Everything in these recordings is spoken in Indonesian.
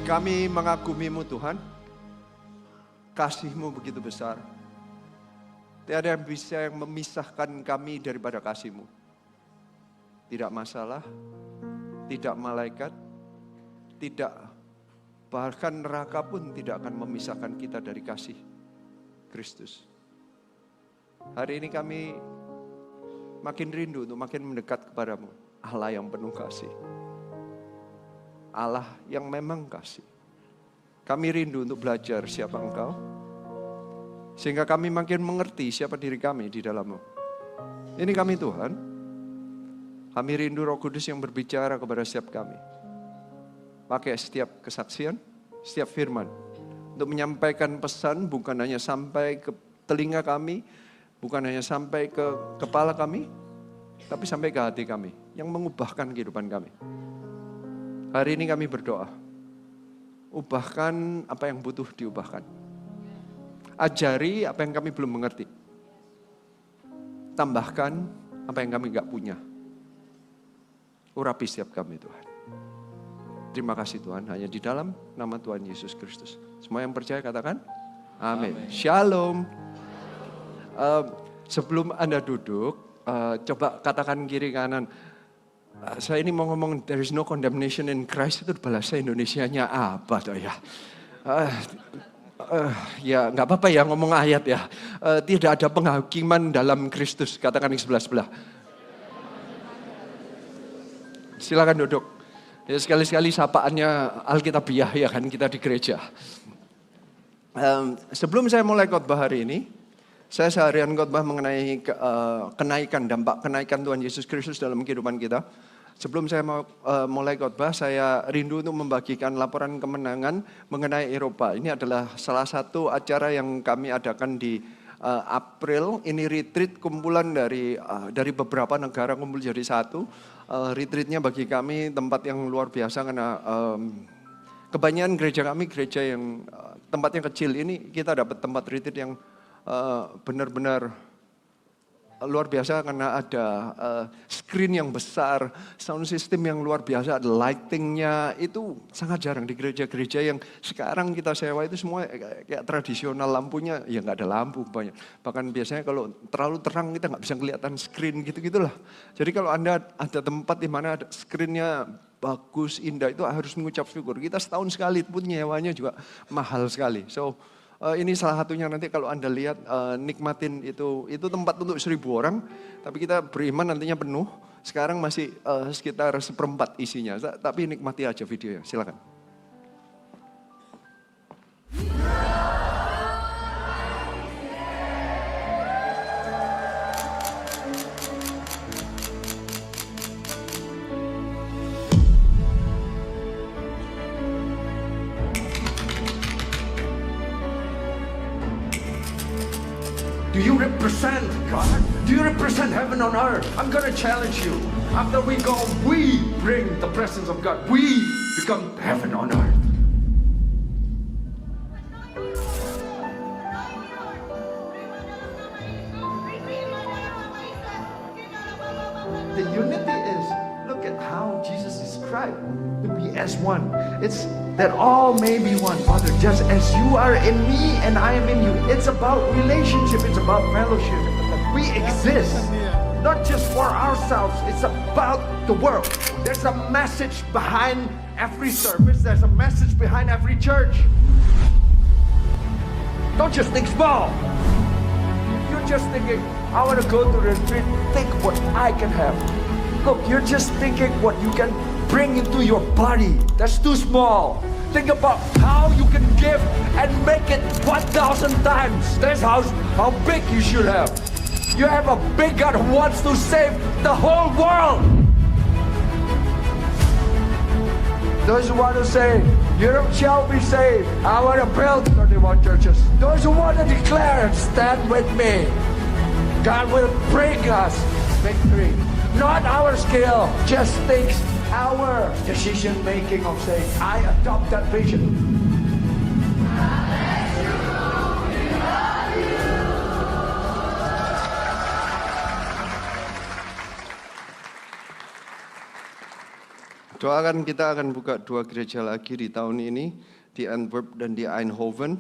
Kami mengagumi-Mu Tuhan. Kasih-Mu begitu besar. Tiada yang bisa memisahkan kami daripada kasih-Mu. Tidak masalah, tidak malaikat, tidak bahkan neraka pun tidak akan memisahkan kita dari kasih Kristus. Hari ini kami makin rindu untuk makin mendekat kepadamu. Allah yang penuh kasih. Allah yang memang kasih. Kami rindu untuk belajar siapa Engkau. Sehingga kami makin mengerti siapa diri kami di dalam-Mu. Ini kami Tuhan. Kami rindu Roh Kudus yang berbicara kepada setiap kami. Pakai setiap kesaksian, setiap firman. Untuk menyampaikan pesan bukan hanya sampai ke telinga kami, bukan hanya sampai ke kepala kami, tapi sampai ke hati kami. Yang mengubahkan kehidupan kami. Hari ini kami berdoa. Ubahkan apa yang butuh diubahkan. Ajari apa yang kami belum mengerti. Tambahkan apa yang kami gak punya. Urapi setiap kami Tuhan. Terima kasih Tuhan. Hanya di dalam nama Tuhan Yesus Kristus. Semua yang percaya katakan amin. Shalom. Sebelum Anda duduk, coba katakan kiri kanan. Saya ini mau ngomong there is no condemnation in Christ, itu bahasa Indonesianya apa toh ya? Ya nggak apa-apa ya ngomong ayat ya. Tidak ada penghakiman dalam Kristus. Katakan yang sebelah-sebelah. Silakan duduk. Ya, sekali-sekali sapaannya Alkitabiah ya kan kita di gereja. Sebelum saya mulai khotbah hari ini, saya seharian khotbah mengenai dampak kenaikan Tuhan Yesus Kristus dalam kehidupan kita. Sebelum saya mau mulai khotbah, saya rindu untuk membagikan laporan kemenangan mengenai Eropa. Ini adalah salah satu acara yang kami adakan di April. Ini retreat kumpulan dari beberapa negara kumpul jadi satu. Retreatnya bagi kami tempat yang luar biasa karena kebanyakan gereja kami gereja yang tempatnya kecil. Ini kita dapat tempat retreat yang benar-benar luar biasa karena ada screen yang besar, sound system yang luar biasa, ada lightingnya. Itu sangat jarang di gereja-gereja yang sekarang kita sewa itu semua kayak tradisional, lampunya ya nggak ada lampu banyak. Bahkan biasanya kalau terlalu terang kita nggak bisa kelihatan screen gitu-gitulah. Jadi kalau Anda ada tempat di mana ada screennya bagus, indah, itu harus mengucap syukur. Kita setahun sekali pun nyewanya juga mahal sekali. So ini salah satunya nanti kalau Anda lihat nikmatin itu tempat untuk 1.000 orang. Tapi kita beriman nantinya penuh. Sekarang masih sekitar 1/4 isinya. Tapi nikmati aja videonya, silakan. Do you represent God? Do you represent heaven on earth? I'm gonna challenge you. After we go, we bring the presence of God. We become heaven on earth. The unity is, look at how Jesus described to be as one. It's that all may be one, Father, just as you are in me and I am in you. It's about relationship, it's about fellowship. We exist, not just for ourselves, it's about the world. There's a message behind every service, there's a message behind every church. Don't just think small. You're just thinking, I want to go to the retreat, think what I can have. Look, you're just thinking what you can bring into your body. That's too small. Think about how you can give and make it 1,000 times. That's how big you should have. You have a big God who wants to save the whole world. Those who want to say, Europe shall be saved. I want to build 31 churches. Those who want to declare, stand with me. God will bring us victory. Not our skill, just things. Our decision making of saying, I adopt that vision. Doakan kita akan buka 2 gereja lagi di tahun ini, di Antwerp dan di Eindhoven.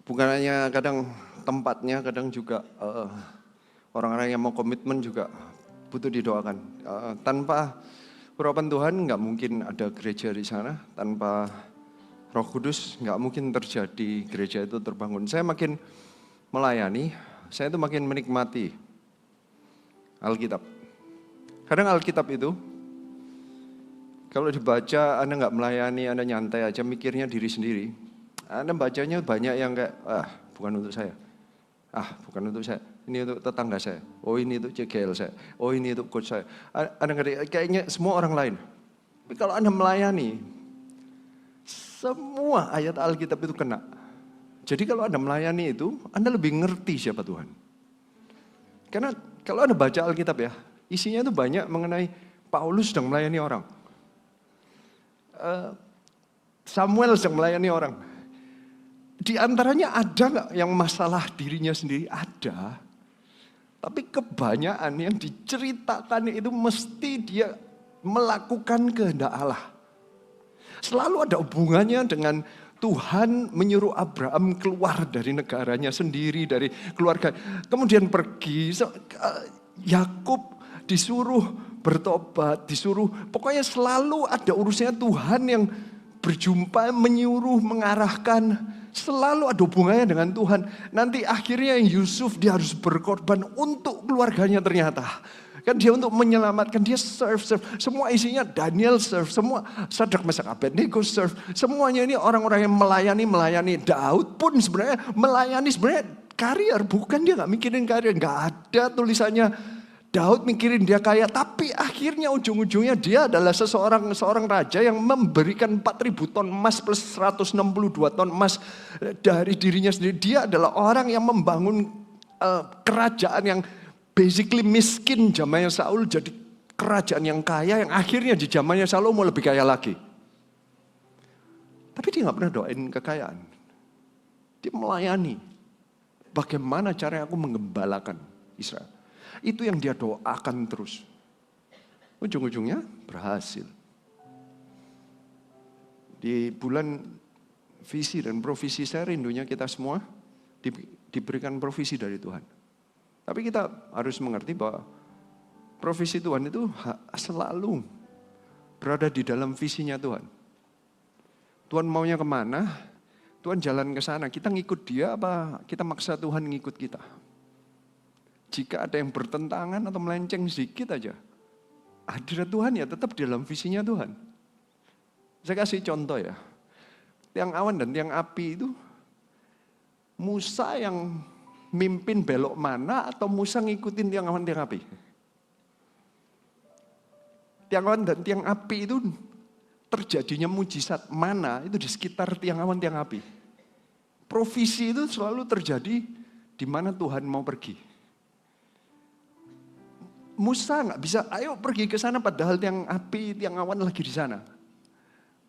Bukan hanya kadang tempatnya, kadang juga orang-orang yang mau komitmen juga butuh didoakan. Tanpa urapan Tuhan nggak mungkin ada gereja di sana. Tanpa Roh Kudus nggak mungkin terjadi gereja itu terbangun. Saya makin melayani, saya itu makin menikmati Alkitab. Kadang Alkitab itu kalau dibaca Anda nggak melayani, Anda nyantai aja mikirnya diri sendiri. Anda bacanya banyak yang kayak, bukan untuk saya. Bukan untuk saya. Ini untuk tetangga saya. Oh ini untuk CGL saya. Oh ini untuk coach saya. Anda ngerti, kayaknya semua orang lain. Tapi kalau Anda melayani, semua ayat Alkitab itu kena. Jadi kalau Anda melayani itu, Anda lebih ngerti siapa Tuhan. Karena kalau Anda baca Alkitab ya, isinya itu banyak mengenai Paulus sedang melayani orang. Samuel sedang melayani orang. Di antaranya ada nggak yang masalah dirinya sendiri? Ada. Tapi kebanyakan yang diceritakan itu mesti dia melakukan kehendak Allah. Selalu ada hubungannya dengan Tuhan menyuruh Abraham keluar dari negaranya sendiri, dari keluarga. Kemudian pergi, Yakub disuruh bertobat, disuruh. Pokoknya selalu ada urusannya Tuhan yang berjumpa, menyuruh, mengarahkan. Selalu ada hubungannya dengan Tuhan. Nanti akhirnya Yusuf dia harus berkorban untuk keluarganya ternyata. Kan dia untuk menyelamatkan, dia serve. Semua isinya Daniel serve, semua Sadrak Mesak Abednego serve. Semuanya ini orang-orang yang melayani. Daud pun sebenarnya melayani sebenarnya karier, bukan dia nggak mikirin karier. Nggak ada tulisannya Daud mikirin dia kaya, tapi akhirnya ujung-ujungnya dia adalah seorang raja yang memberikan 4.000 ton emas plus 162 ton emas dari dirinya sendiri. Dia adalah orang yang membangun kerajaan yang basically miskin zamannya Saul jadi kerajaan yang kaya yang akhirnya di zamannya Salomo lebih kaya lagi. Tapi dia nggak pernah doain kekayaan. Dia melayani. Bagaimana caranya aku menggembalakan Israel? Itu yang dia doakan terus. Ujung-ujungnya berhasil. Di bulan visi dan provisi saya rindunya kita semua diberikan provisi dari Tuhan. Tapi kita harus mengerti bahwa provisi Tuhan itu selalu berada di dalam visinya Tuhan. Tuhan maunya kemana, Tuhan jalan ke sana. Kita ngikut dia apa kita maksa Tuhan ngikut kita? Jika ada yang bertentangan atau melenceng sedikit aja, hadirat Tuhan ya tetap di dalam visinya Tuhan. Saya kasih contoh ya. Tiang awan dan tiang api itu, Musa yang mimpin belok mana atau Musa ngikutin tiang awan tiang api? Tiang awan dan tiang api itu terjadinya mujizat mana itu di sekitar tiang awan tiang api. Provisi itu selalu terjadi di mana Tuhan mau pergi. Musa nggak bisa, ayo pergi ke sana padahal tiang api, tiang awan lagi di sana.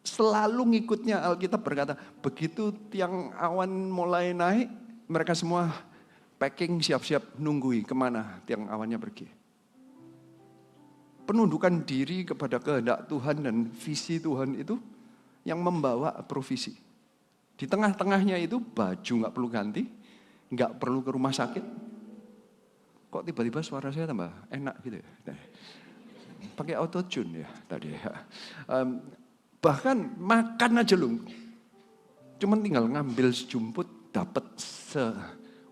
Selalu ngikutnya Alkitab berkata, begitu tiang awan mulai naik, mereka semua packing siap-siap nunggui kemana tiang awannya pergi. Penundukan diri kepada kehendak Tuhan dan visi Tuhan itu yang membawa provisi. Di tengah-tengahnya itu baju nggak perlu ganti, nggak perlu ke rumah sakit. Kok tiba-tiba suara saya tambah enak gitu ya. Pakai auto tune ya tadi ya. Bahkan makan aja loh. Cuman tinggal ngambil sejumput dapat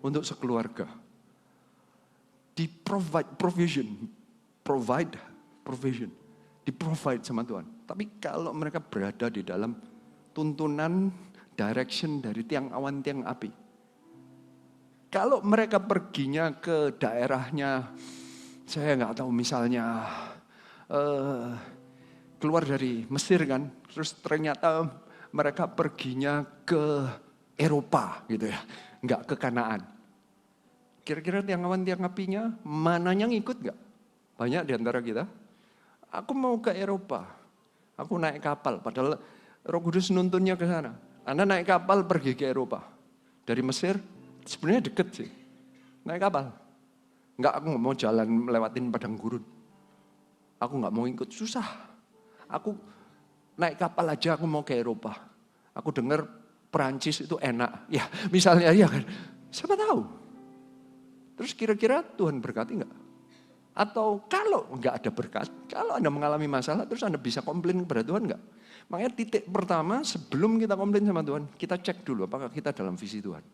untuk sekeluarga. Di provide provision. Di provide sama Tuhan. Tapi kalau mereka berada di dalam tuntunan direction dari tiang awan tiang api. Kalau mereka perginya ke daerahnya, saya nggak tahu misalnya keluar dari Mesir kan, terus ternyata mereka perginya ke Eropa gitu ya, nggak ke Kanaan. Kira-kira tiang awan tiang apinya mananya ngikut nggak? Banyak di antara kita. Aku mau ke Eropa, aku naik kapal, padahal Roh Kudus nuntunnya ke sana. Anda naik kapal pergi ke Eropa dari Mesir. Sebenarnya deket sih, naik kapal. Enggak, aku nggak mau jalan melewatin padang gurun. Aku nggak mau ikut, susah. Aku naik kapal aja, aku mau ke Eropa. Aku dengar Perancis itu enak. Ya, misalnya ya kan. Siapa tahu. Terus kira-kira Tuhan berkati nggak? Atau kalau nggak ada berkat, kalau Anda mengalami masalah, terus Anda bisa komplain kepada Tuhan nggak? Makanya titik pertama sebelum kita komplain sama Tuhan, kita cek dulu apakah kita dalam visi Tuhan.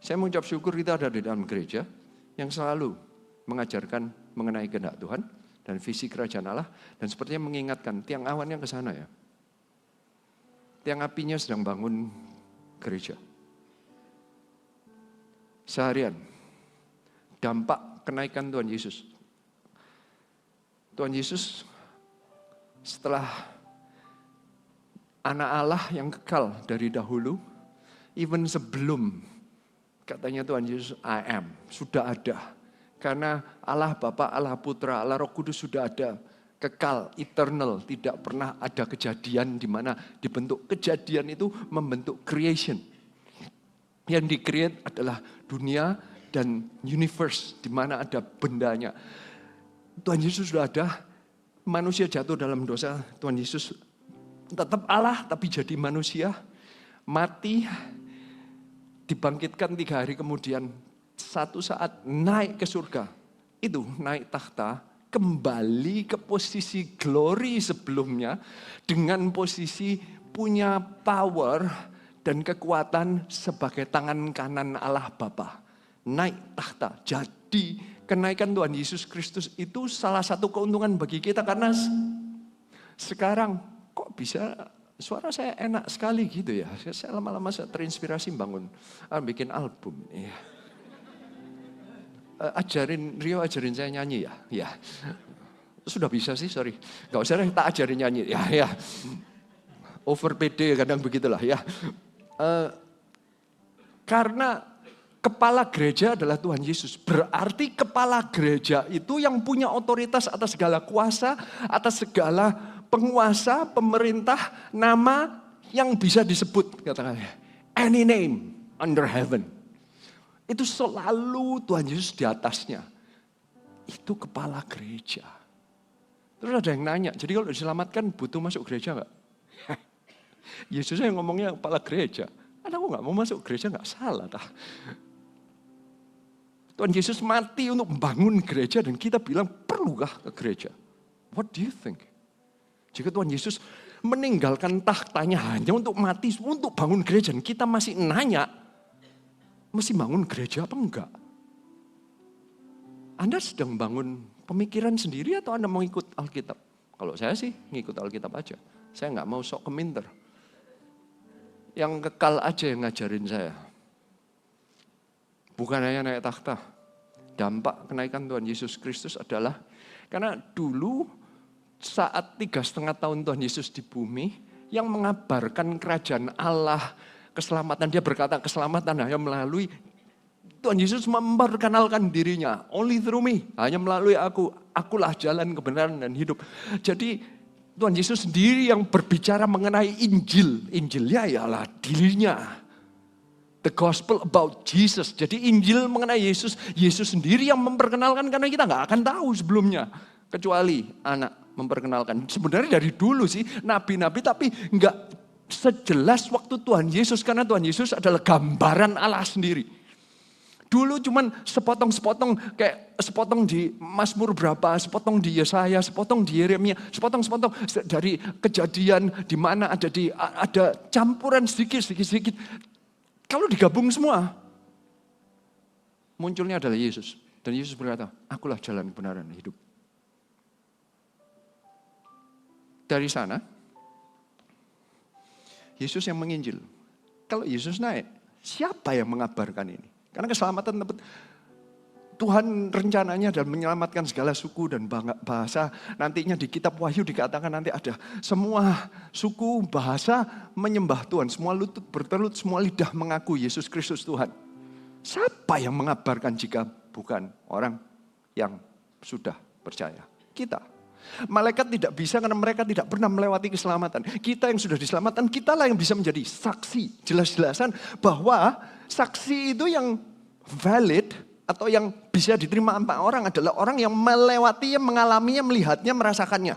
Saya mengucap syukur kita ada di dalam gereja yang selalu mengajarkan mengenai kehendak Tuhan dan visi kerajaan Allah, dan sepertinya mengingatkan tiang awannya ke sana ya. Tiang apinya sedang bangun gereja. Seharian, dampak kenaikan Tuhan Yesus. Tuhan Yesus setelah anak Allah yang kekal dari dahulu, even sebelum katanya Tuhan Yesus I am, sudah ada. Karena Allah Bapa, Allah Putra, Allah Roh Kudus sudah ada. Kekal, eternal, tidak pernah ada kejadian di mana dibentuk. Kejadian itu membentuk creation. Yang di-create adalah dunia dan universe, di mana ada bendanya. Tuhan Yesus sudah ada, manusia jatuh dalam dosa, Tuhan Yesus tetap Allah tapi jadi manusia, mati, dibangkitkan 3 hari kemudian, satu saat naik ke surga. Itu naik takhta, kembali ke posisi glory sebelumnya, dengan posisi punya power dan kekuatan sebagai tangan kanan Allah Bapa. Naik takhta. Jadi kenaikan Tuhan Yesus Kristus itu salah satu keuntungan bagi kita, karena sekarang kok bisa suara saya enak sekali gitu ya. Saya lama-lama terinspirasi bikin album. Ya. Rio ajarin saya nyanyi ya. Ya. Sudah bisa sih, sorry. Gak usah deh, tak ajarin nyanyi. Ya. Over PD kadang begitulah ya. Karena kepala gereja adalah Tuhan Yesus. Berarti kepala gereja itu yang punya otoritas atas segala kuasa, atas segala penguasa, pemerintah, nama yang bisa disebut. Katakan, any name under heaven. Itu selalu Tuhan Yesus di atasnya. Itu kepala gereja. Terus ada yang nanya, jadi kalau diselamatkan butuh masuk gereja enggak? Yesus yang ngomongnya kepala gereja. Aku enggak mau masuk gereja, enggak salah. Tuhan Yesus mati untuk membangun gereja dan kita bilang perlukah ke gereja? What do you think? Jika Tuhan Yesus meninggalkan tahtanya hanya untuk mati, untuk bangun gereja, dan kita masih nanya, mesti bangun gereja apa enggak? Anda sedang bangun pemikiran sendiri atau Anda mau ikut Alkitab? Kalau saya sih ngikut Alkitab aja. Saya enggak mau sok keminter. Yang kekal aja yang ngajarin saya. Bukan hanya naik takhta. Dampak kenaikan Tuhan Yesus Kristus adalah, karena dulu saat 3,5 tahun Tuhan Yesus di bumi, yang mengabarkan kerajaan Allah, keselamatan, dia berkata keselamatan hanya melalui Tuhan Yesus memperkenalkan dirinya. Only through me, hanya melalui aku. Akulah jalan, kebenaran dan hidup. Jadi Tuhan Yesus sendiri yang berbicara mengenai Injil. Injilnya ialah dirinya. The gospel about Jesus. Jadi Injil mengenai Yesus. Yesus sendiri yang memperkenalkan, karena kita nggak akan tahu sebelumnya. Kecuali anak memperkenalkan. Sebenarnya dari dulu sih nabi-nabi, tapi nggak sejelas waktu Tuhan Yesus. Karena Tuhan Yesus adalah gambaran Allah sendiri. Dulu cuman sepotong-sepotong, kayak sepotong di Mazmur berapa, sepotong di Yesaya, sepotong di Yeremia, sepotong-sepotong dari Kejadian, di mana ada campuran sedikit. Kalau digabung semua, munculnya adalah Yesus. Dan Yesus berkata, akulah jalan, kebenaran, hidup. Dari sana, Yesus yang menginjil. Kalau Yesus naik, siapa yang mengabarkan ini? Karena keselamatan Tuhan rencananya adalah menyelamatkan segala suku dan bahasa. Nantinya di kitab Wahyu dikatakan nanti ada semua suku, bahasa menyembah Tuhan. Semua lutut bertelut, semua lidah mengaku Yesus Kristus Tuhan. Siapa yang mengabarkan jika bukan orang yang sudah percaya? Kita. Malaikat tidak bisa karena mereka tidak pernah melewati keselamatan. Kita yang sudah diselamatkan, kitalah yang bisa menjadi saksi. Jelas-jelasan bahwa saksi itu yang valid atau yang bisa diterima 4 orang adalah orang yang melewatinya, mengalaminya, melihatnya, merasakannya.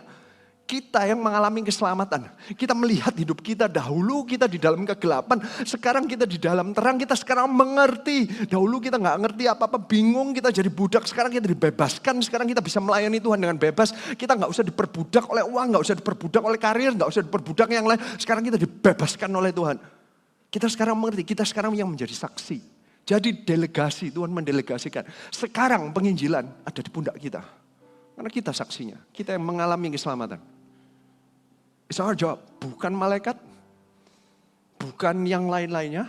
Kita yang mengalami keselamatan. Kita melihat hidup kita dahulu kita di dalam kegelapan. Sekarang kita di dalam terang. Kita sekarang mengerti. Dahulu kita nggak ngerti apa-apa. Bingung, kita jadi budak. Sekarang kita dibebaskan. Sekarang kita bisa melayani Tuhan dengan bebas. Kita nggak usah diperbudak oleh uang. Nggak usah diperbudak oleh karir. Nggak usah diperbudak yang lain. Sekarang kita dibebaskan oleh Tuhan. Kita sekarang mengerti. Kita sekarang yang menjadi saksi. Jadi delegasi. Tuhan mendelegasikan. Sekarang penginjilan ada di pundak kita. Karena kita saksinya. Kita yang mengalami keselamatan. It's our job, bukan malaikat, bukan yang lain-lainnya.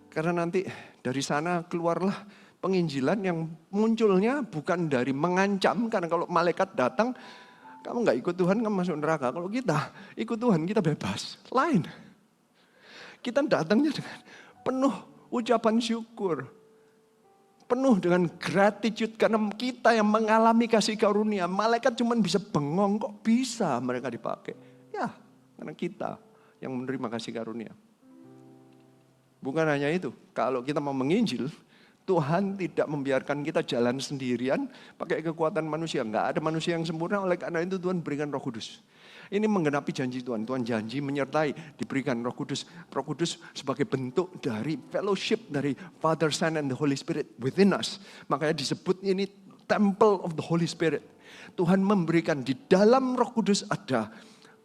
Karena nanti dari sana keluarlah penginjilan yang munculnya bukan dari mengancam. Karena kalau malaikat datang, kamu gak ikut Tuhan, kamu masuk neraka. Kalau kita ikut Tuhan, kita bebas. Lain. Kita datangnya dengan penuh ucapan syukur. Penuh dengan gratitude karena kita yang mengalami kasih karunia. Malaikat cuma bisa bengong, kok bisa mereka dipakai. Ya, karena kita yang menerima kasih karunia. Bukan hanya itu, kalau kita mau menginjil, Tuhan tidak membiarkan kita jalan sendirian pakai kekuatan manusia. Enggak ada manusia yang sempurna, oleh karena itu Tuhan berikan Roh Kudus. Ini menggenapi janji Tuhan. Tuhan janji menyertai, diberikan Roh Kudus. Roh Kudus sebagai bentuk dari fellowship dari Father, Son, and the Holy Spirit within us. Makanya disebut ini Temple of the Holy Spirit. Tuhan memberikan di dalam Roh Kudus ada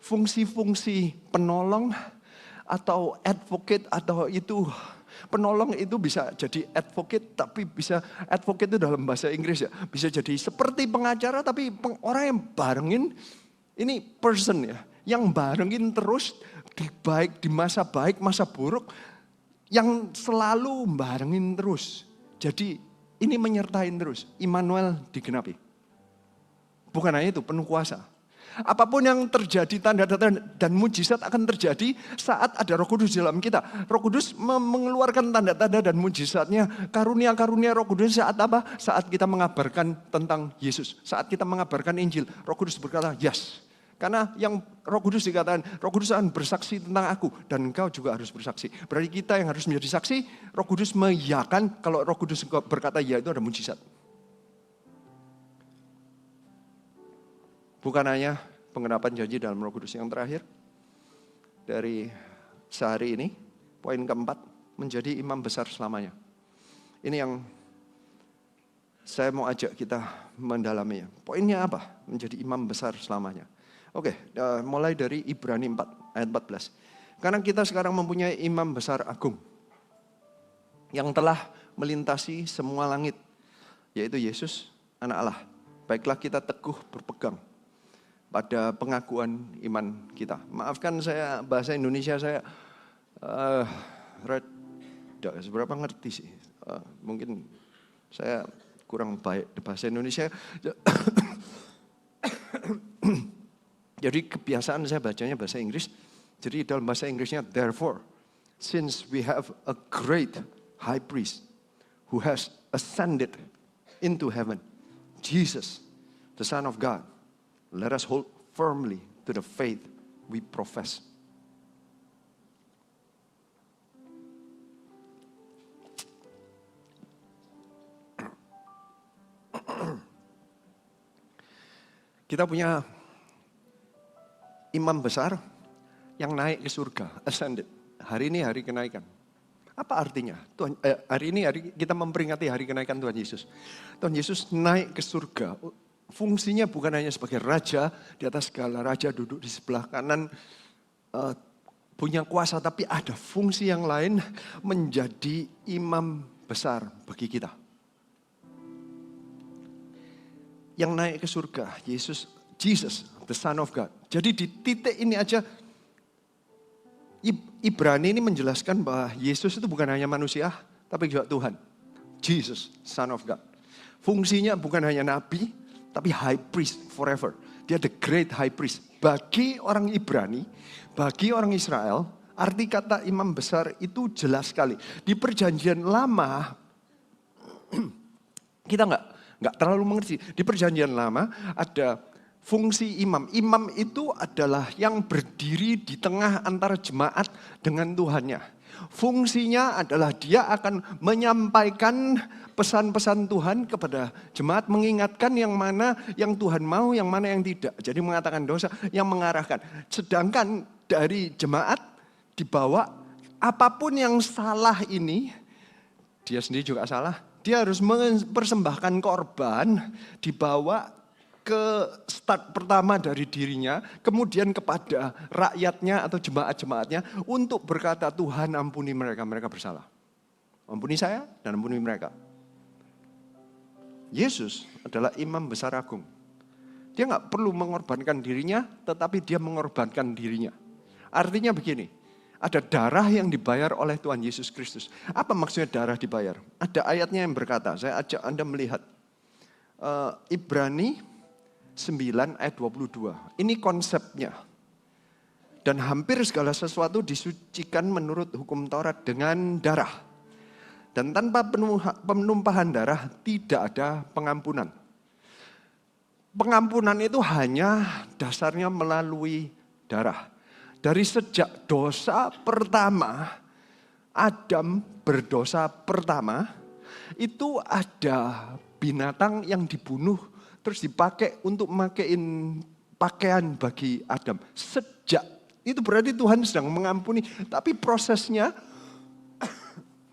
fungsi-fungsi penolong atau advocate atau itu penolong itu bisa jadi advocate, tapi bisa advocate itu dalam bahasa Inggris ya, bisa jadi seperti pengacara tapi orang yang barengin. Ini person ya, yang barengin terus di baik, di masa baik, masa buruk, yang selalu barengin terus. Jadi ini menyertain terus, Immanuel digenapi. Bukan hanya itu, penuh kuasa. Apapun yang terjadi, tanda-tanda dan mujizat akan terjadi saat ada Roh Kudus di dalam kita. Roh Kudus mengeluarkan tanda-tanda dan mujizatnya. Karunia-karunia Roh Kudus saat apa? Saat kita mengabarkan tentang Yesus. Saat kita mengabarkan Injil, Roh Kudus berkata, yes. Karena yang Roh Kudus dikatakan, Roh Kudus akan bersaksi tentang aku. Dan engkau juga harus bersaksi. Berarti kita yang harus menjadi saksi, Roh Kudus mengiyakan. Kalau Roh Kudus berkata ya, itu ada mujizat. Bukan hanya pengenapan janji dalam Roh Kudus. Yang terakhir, dari sehari ini, poin keempat, menjadi imam besar selamanya. Ini yang saya mau ajak kita mendalaminya. Poinnya apa? Menjadi imam besar selamanya. Oke, mulai dari Ibrani 4 ayat 14. Karena kita sekarang mempunyai imam besar agung yang telah melintasi semua langit, yaitu Yesus, Anak Allah. Baiklah kita teguh berpegang pada pengakuan iman kita. Maafkan saya bahasa Indonesia saya tidak seberapa ngerti sih. Mungkin saya kurang baik di bahasa Indonesia. Jadi kebiasaan saya bacanya bahasa Inggris. Jadi dalam bahasa Inggrisnya, therefore, since we have a great high priest who has ascended into heaven, Jesus, the Son of God, let us hold firmly to the faith we profess. Kita punya imam besar yang naik ke surga, ascended. Hari ini hari kenaikan. Apa artinya? Hari ini kita memperingati hari kenaikan Tuhan Yesus. Tuhan Yesus naik ke surga. Fungsinya bukan hanya sebagai raja, di atas segala raja duduk di sebelah kanan, punya kuasa, tapi ada fungsi yang lain, menjadi imam besar bagi kita. Yang naik ke surga, Jesus, the Son of God. Jadi di titik ini aja, Ibrani ini menjelaskan bahwa Yesus itu bukan hanya manusia, tapi juga Tuhan. Jesus, Son of God. Fungsinya bukan hanya nabi, tapi high priest forever. Dia the great high priest. Bagi orang Ibrani, bagi orang Israel, arti kata imam besar itu jelas sekali. Di perjanjian lama, kita nggak terlalu mengerti. Di perjanjian lama ada fungsi imam. Imam itu adalah yang berdiri di tengah antara jemaat dengan Tuhannya. Fungsinya adalah dia akan menyampaikan pesan-pesan Tuhan kepada jemaat, mengingatkan yang mana yang Tuhan mau, yang mana yang tidak. Jadi mengatakan dosa, yang mengarahkan. Sedangkan dari jemaat dibawa apapun yang salah ini, dia sendiri juga salah. Dia harus mempersembahkan korban, dibawa ke start pertama dari dirinya, kemudian kepada rakyatnya atau jemaat-jemaatnya untuk berkata, Tuhan ampuni mereka, mereka bersalah. Ampuni saya dan ampuni mereka. Yesus adalah imam besar agung. Dia nggak perlu mengorbankan dirinya, tetapi dia mengorbankan dirinya. Artinya begini, ada darah yang dibayar oleh Tuhan Yesus Kristus. Apa maksudnya darah dibayar? Ada ayatnya yang berkata, saya ajak Anda melihat. Ibrani 9 ayat 22. Ini konsepnya. Dan hampir segala sesuatu disucikan menurut hukum Taurat dengan darah. Dan tanpa penumpahan darah tidak ada pengampunan. Pengampunan itu hanya dasarnya melalui darah. Dari sejak dosa pertama, Adam berdosa pertama, itu ada binatang yang dibunuh, terus dipakai untuk makein pakaian bagi Adam. Sejak, itu berarti Tuhan sedang mengampuni, tapi prosesnya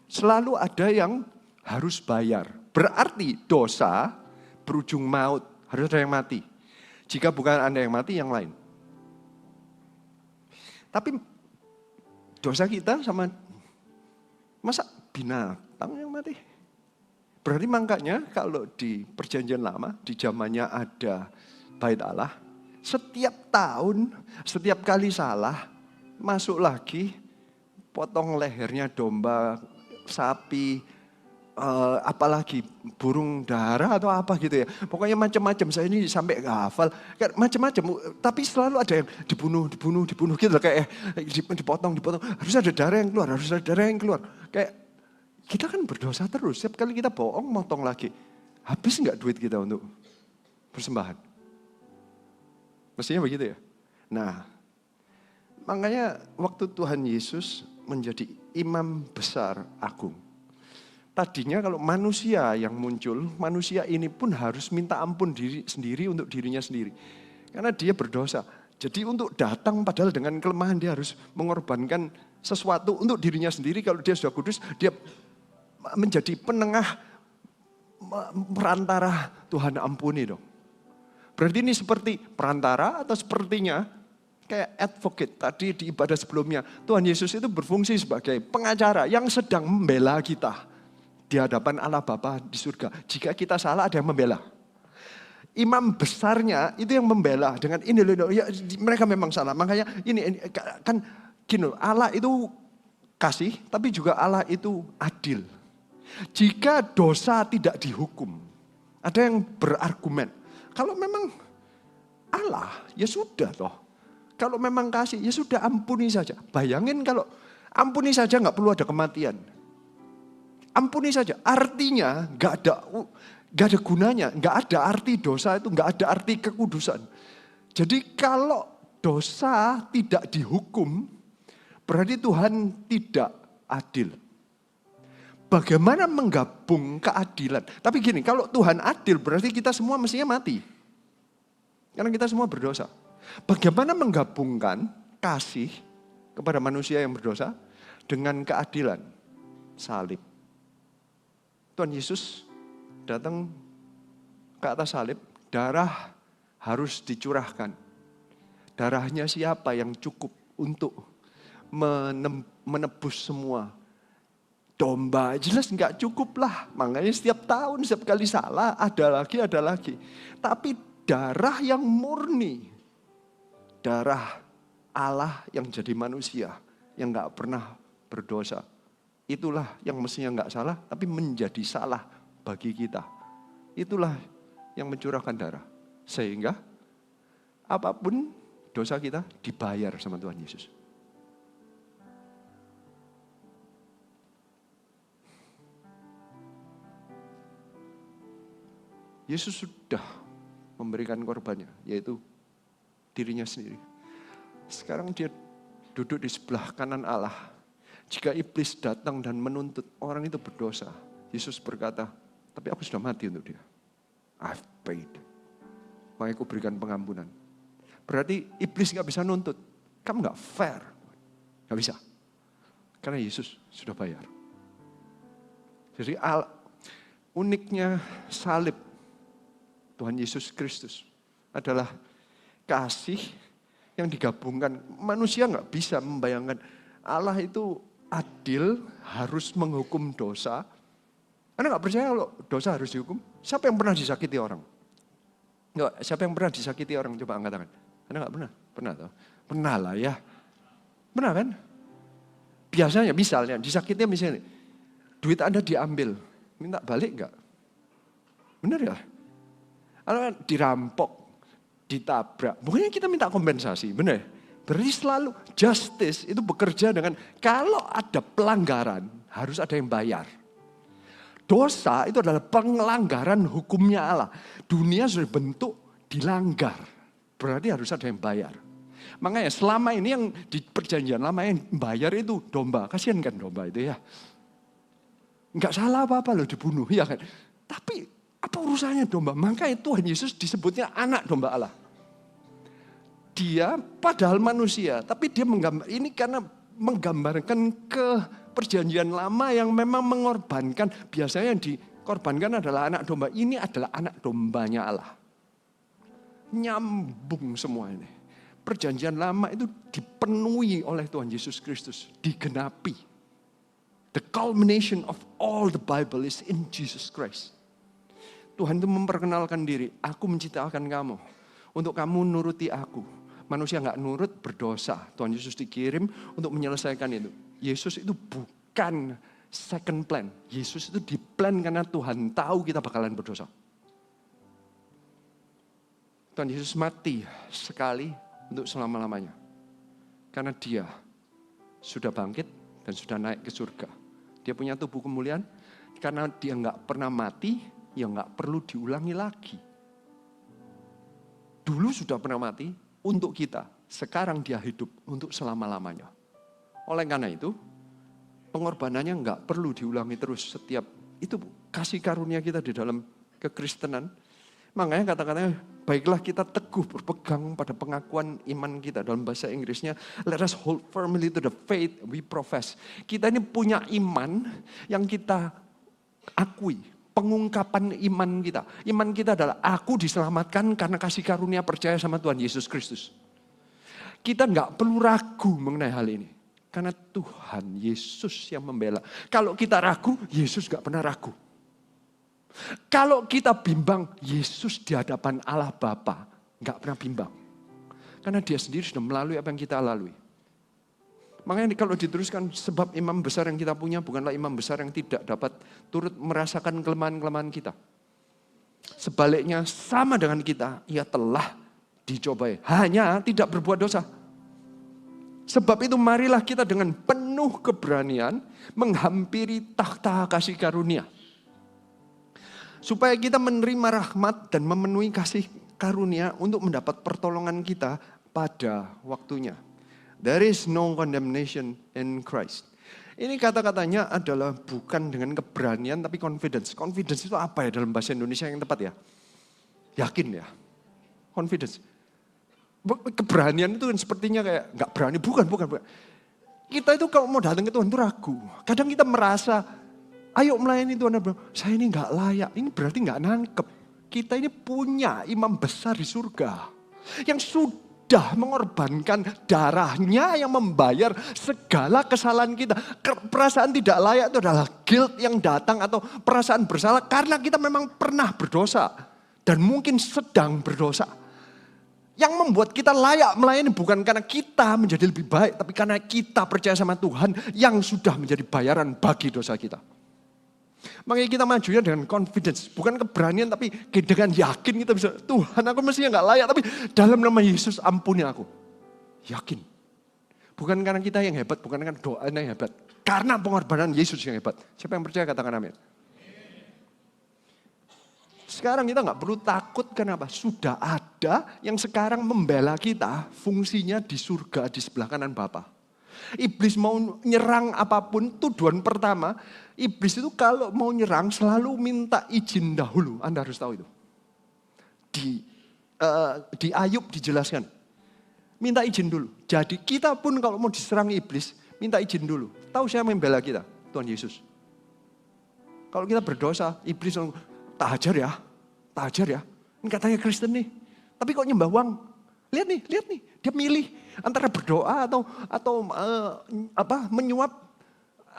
selalu ada yang harus bayar. Berarti dosa berujung maut, harus ada yang mati. Jika bukan Anda yang mati, yang lain. Tapi dosa kita sama, masa binatang yang mati? Berarti makanya kalau di perjanjian lama, di zamannya ada Bait Allah, setiap tahun, setiap kali salah, masuk lagi, potong lehernya domba, sapi, apalagi burung dara atau apa gitu ya. Pokoknya macam-macam, saya ini sampai gak hafal. Macam-macam, tapi selalu ada yang dibunuh gitu loh. Kayak dipotong. Harus ada darah yang keluar, Kayak kita kan berdosa terus, setiap kali kita bohong, motong lagi. Habis gak duit kita untuk persembahan? Mestinya begitu ya. Nah, makanya waktu Tuhan Yesus menjadi imam besar agung, tadinya kalau manusia yang muncul, manusia ini pun harus minta ampun diri sendiri untuk dirinya sendiri. Karena dia berdosa. Jadi untuk datang padahal dengan kelemahan dia harus mengorbankan sesuatu untuk dirinya sendiri. Kalau dia sudah kudus, dia menjadi penengah perantara, Tuhan ampuni dong. Berarti ini seperti perantara atau sepertinya kayak advocate tadi di ibadah sebelumnya. Tuhan Yesus itu berfungsi sebagai pengacara yang sedang membela kita di hadapan Allah Bapa di surga. Jika kita salah ada yang membela. Imam besarnya itu yang membela dengan ini loh, ya, mereka memang salah. Makanya ini kan gini, Allah itu kasih, tapi juga Allah itu adil. Jika dosa tidak dihukum, ada yang berargumen, kalau memang Allah, ya sudah toh. Kalau memang kasih, ya sudah ampuni saja. Bayangin kalau ampuni saja nggak perlu ada kematian. Ampuni saja, artinya nggak ada gunanya, nggak ada arti dosa itu, nggak ada arti kekudusan. Jadi kalau dosa tidak dihukum, berarti Tuhan tidak adil. Bagaimana menggabung keadilan? Tapi gini, kalau Tuhan adil berarti kita semua mestinya mati. Karena kita semua berdosa. Bagaimana menggabungkan kasih kepada manusia yang berdosa dengan keadilan? Salib. Tuhan Yesus datang ke atas salib, darah harus dicurahkan. Darahnya siapa yang cukup untuk menebus semua? Domba, jelas nggak cukup lah. Makanya setiap tahun, setiap kali salah, ada lagi. Tapi darah yang murni, darah Allah yang jadi manusia, yang nggak pernah berdosa. Itulah yang mestinya nggak salah, tapi menjadi salah bagi kita. Itulah yang mencurahkan darah. Sehingga apapun dosa kita dibayar sama Tuhan Yesus. Yesus sudah memberikan korbannya, yaitu dirinya sendiri. Sekarang dia duduk di sebelah kanan Allah. Jika iblis datang dan menuntut orang itu berdosa, Yesus berkata, tapi aku sudah mati untuk dia. I've paid. Makanya aku berikan pengampunan. Berarti iblis gak bisa nuntut. Kamu gak fair. Gak bisa. Karena Yesus sudah bayar. Jadi uniknya salib Tuhan Yesus Kristus adalah kasih yang digabungkan. Manusia gak bisa membayangkan Allah itu adil, harus menghukum dosa. Anda gak percaya kalau dosa harus dihukum? Siapa yang pernah disakiti orang? Enggak, siapa yang pernah disakiti orang? Coba angkat tangan. Anda gak pernah? Pernah toh? Pernah lah ya. Pernah kan? Biasanya misalnya, disakitnya misalnya, duit Anda diambil, minta balik enggak? Benar ya? Anda dirampok, ditabrak, pokoknya kita minta kompensasi, benar ya? Berarti selalu justice itu bekerja dengan kalau ada pelanggaran harus ada yang bayar. Dosa itu adalah pelanggaran hukumnya Allah. Dunia sudah bentuk dilanggar. Berarti harus ada yang bayar. Makanya selama ini yang di perjanjian lama yang bayar itu domba. Kasihan kan domba itu ya. Enggak salah apa-apa loh dibunuh ya kan. Tapi apa urusannya domba? Makanya Tuhan Yesus disebutnya anak domba Allah. Dia padahal manusia, tapi dia ini karena menggambarkan ke perjanjian lama yang memang mengorbankan. Biasanya yang dikorbankan adalah anak domba. Ini adalah anak dombanya Allah. Nyambung semua ini. Perjanjian lama itu dipenuhi oleh Tuhan Yesus Kristus. Digenapi. The culmination of all the Bible is in Jesus Christ. Tuhan itu memperkenalkan diri. Aku menciptakan kamu. Untuk kamu nuruti aku. Manusia gak nurut berdosa. Tuhan Yesus dikirim untuk menyelesaikan itu. Yesus itu bukan second plan. Yesus itu diplan karena Tuhan tahu kita bakalan berdosa. Tuhan Yesus mati sekali untuk selama-lamanya. Karena dia sudah bangkit dan sudah naik ke surga. Dia punya tubuh kemuliaan. Karena dia gak pernah mati, ya gak perlu diulangi lagi. Dulu sudah pernah mati untuk kita. Sekarang dia hidup untuk selama-lamanya. Oleh karena itu, pengorbanannya enggak perlu diulangi terus setiap. Itu kasih karunia kita di dalam kekristenan. Makanya kata-katanya, baiklah kita teguh berpegang pada pengakuan iman kita. Dalam bahasa Inggrisnya, let us hold firmly to the faith we profess. Kita ini punya iman yang kita akui. Pengungkapan iman kita. Iman kita adalah aku diselamatkan karena kasih karunia percaya sama Tuhan Yesus Kristus. Kita enggak perlu ragu mengenai hal ini. Karena Tuhan Yesus yang membela. Kalau kita ragu, Yesus enggak pernah ragu. Kalau kita bimbang, Yesus di hadapan Allah Bapa enggak pernah bimbang. Karena dia sendiri sudah melalui apa yang kita lalui. Makanya kalau diteruskan sebab imam besar yang kita punya bukanlah imam besar yang tidak dapat turut merasakan kelemahan-kelemahan kita. Sebaliknya sama dengan kita, ia telah dicobai. Hanya tidak berbuat dosa. Sebab itu marilah kita dengan penuh keberanian menghampiri takhta kasih karunia. Supaya kita menerima rahmat dan memenuhi kasih karunia untuk mendapat pertolongan kita pada waktunya. There is no condemnation in Christ. Ini kata-katanya adalah bukan dengan keberanian tapi confidence. Confidence itu apa ya dalam bahasa Indonesia yang tepat ya? Yakin ya? Confidence. Keberanian itu kan sepertinya kayak gak berani. Bukan. Kita itu kalau mau datang ke Tuhan itu ragu. Kadang kita merasa, ayo melayani Tuhan. Saya ini gak layak. Ini berarti gak nangkep. Kita ini punya imam besar di surga. Yang sudah mengorbankan darahnya yang membayar segala kesalahan kita. Perasaan tidak layak itu adalah guilt yang datang atau perasaan bersalah karena kita memang pernah berdosa dan mungkin sedang berdosa. Yang membuat kita layak melayani bukan karena kita menjadi lebih baik, tapi karena kita percaya sama Tuhan yang sudah menjadi bayaran bagi dosa kita. Makanya kita majunya dengan confidence, bukan keberanian tapi dengan yakin kita bisa, Tuhan aku mestinya gak layak, tapi dalam nama Yesus ampuni aku. Yakin. Bukan karena kita yang hebat, bukan karena doanya yang hebat. Karena pengorbanan Yesus yang hebat. Siapa yang percaya katakan amin. Sekarang kita gak perlu takut, kenapa? Sudah ada yang sekarang membela kita, fungsinya di surga di sebelah kanan Bapa. Iblis mau nyerang apapun, tuduhan pertama, iblis itu kalau mau nyerang selalu minta izin dahulu. Anda harus tahu itu. Di Ayub dijelaskan, minta izin dulu. Jadi kita pun kalau mau diserang iblis, minta izin dulu. Tahu siapa yang membela kita? Tuhan Yesus. Kalau kita berdosa, iblis langsung, tak ajar ya. Ini katanya Kristen nih. Tapi kok nyembah uang? Lihat nih. Dia milih antara berdoa atau menyuap,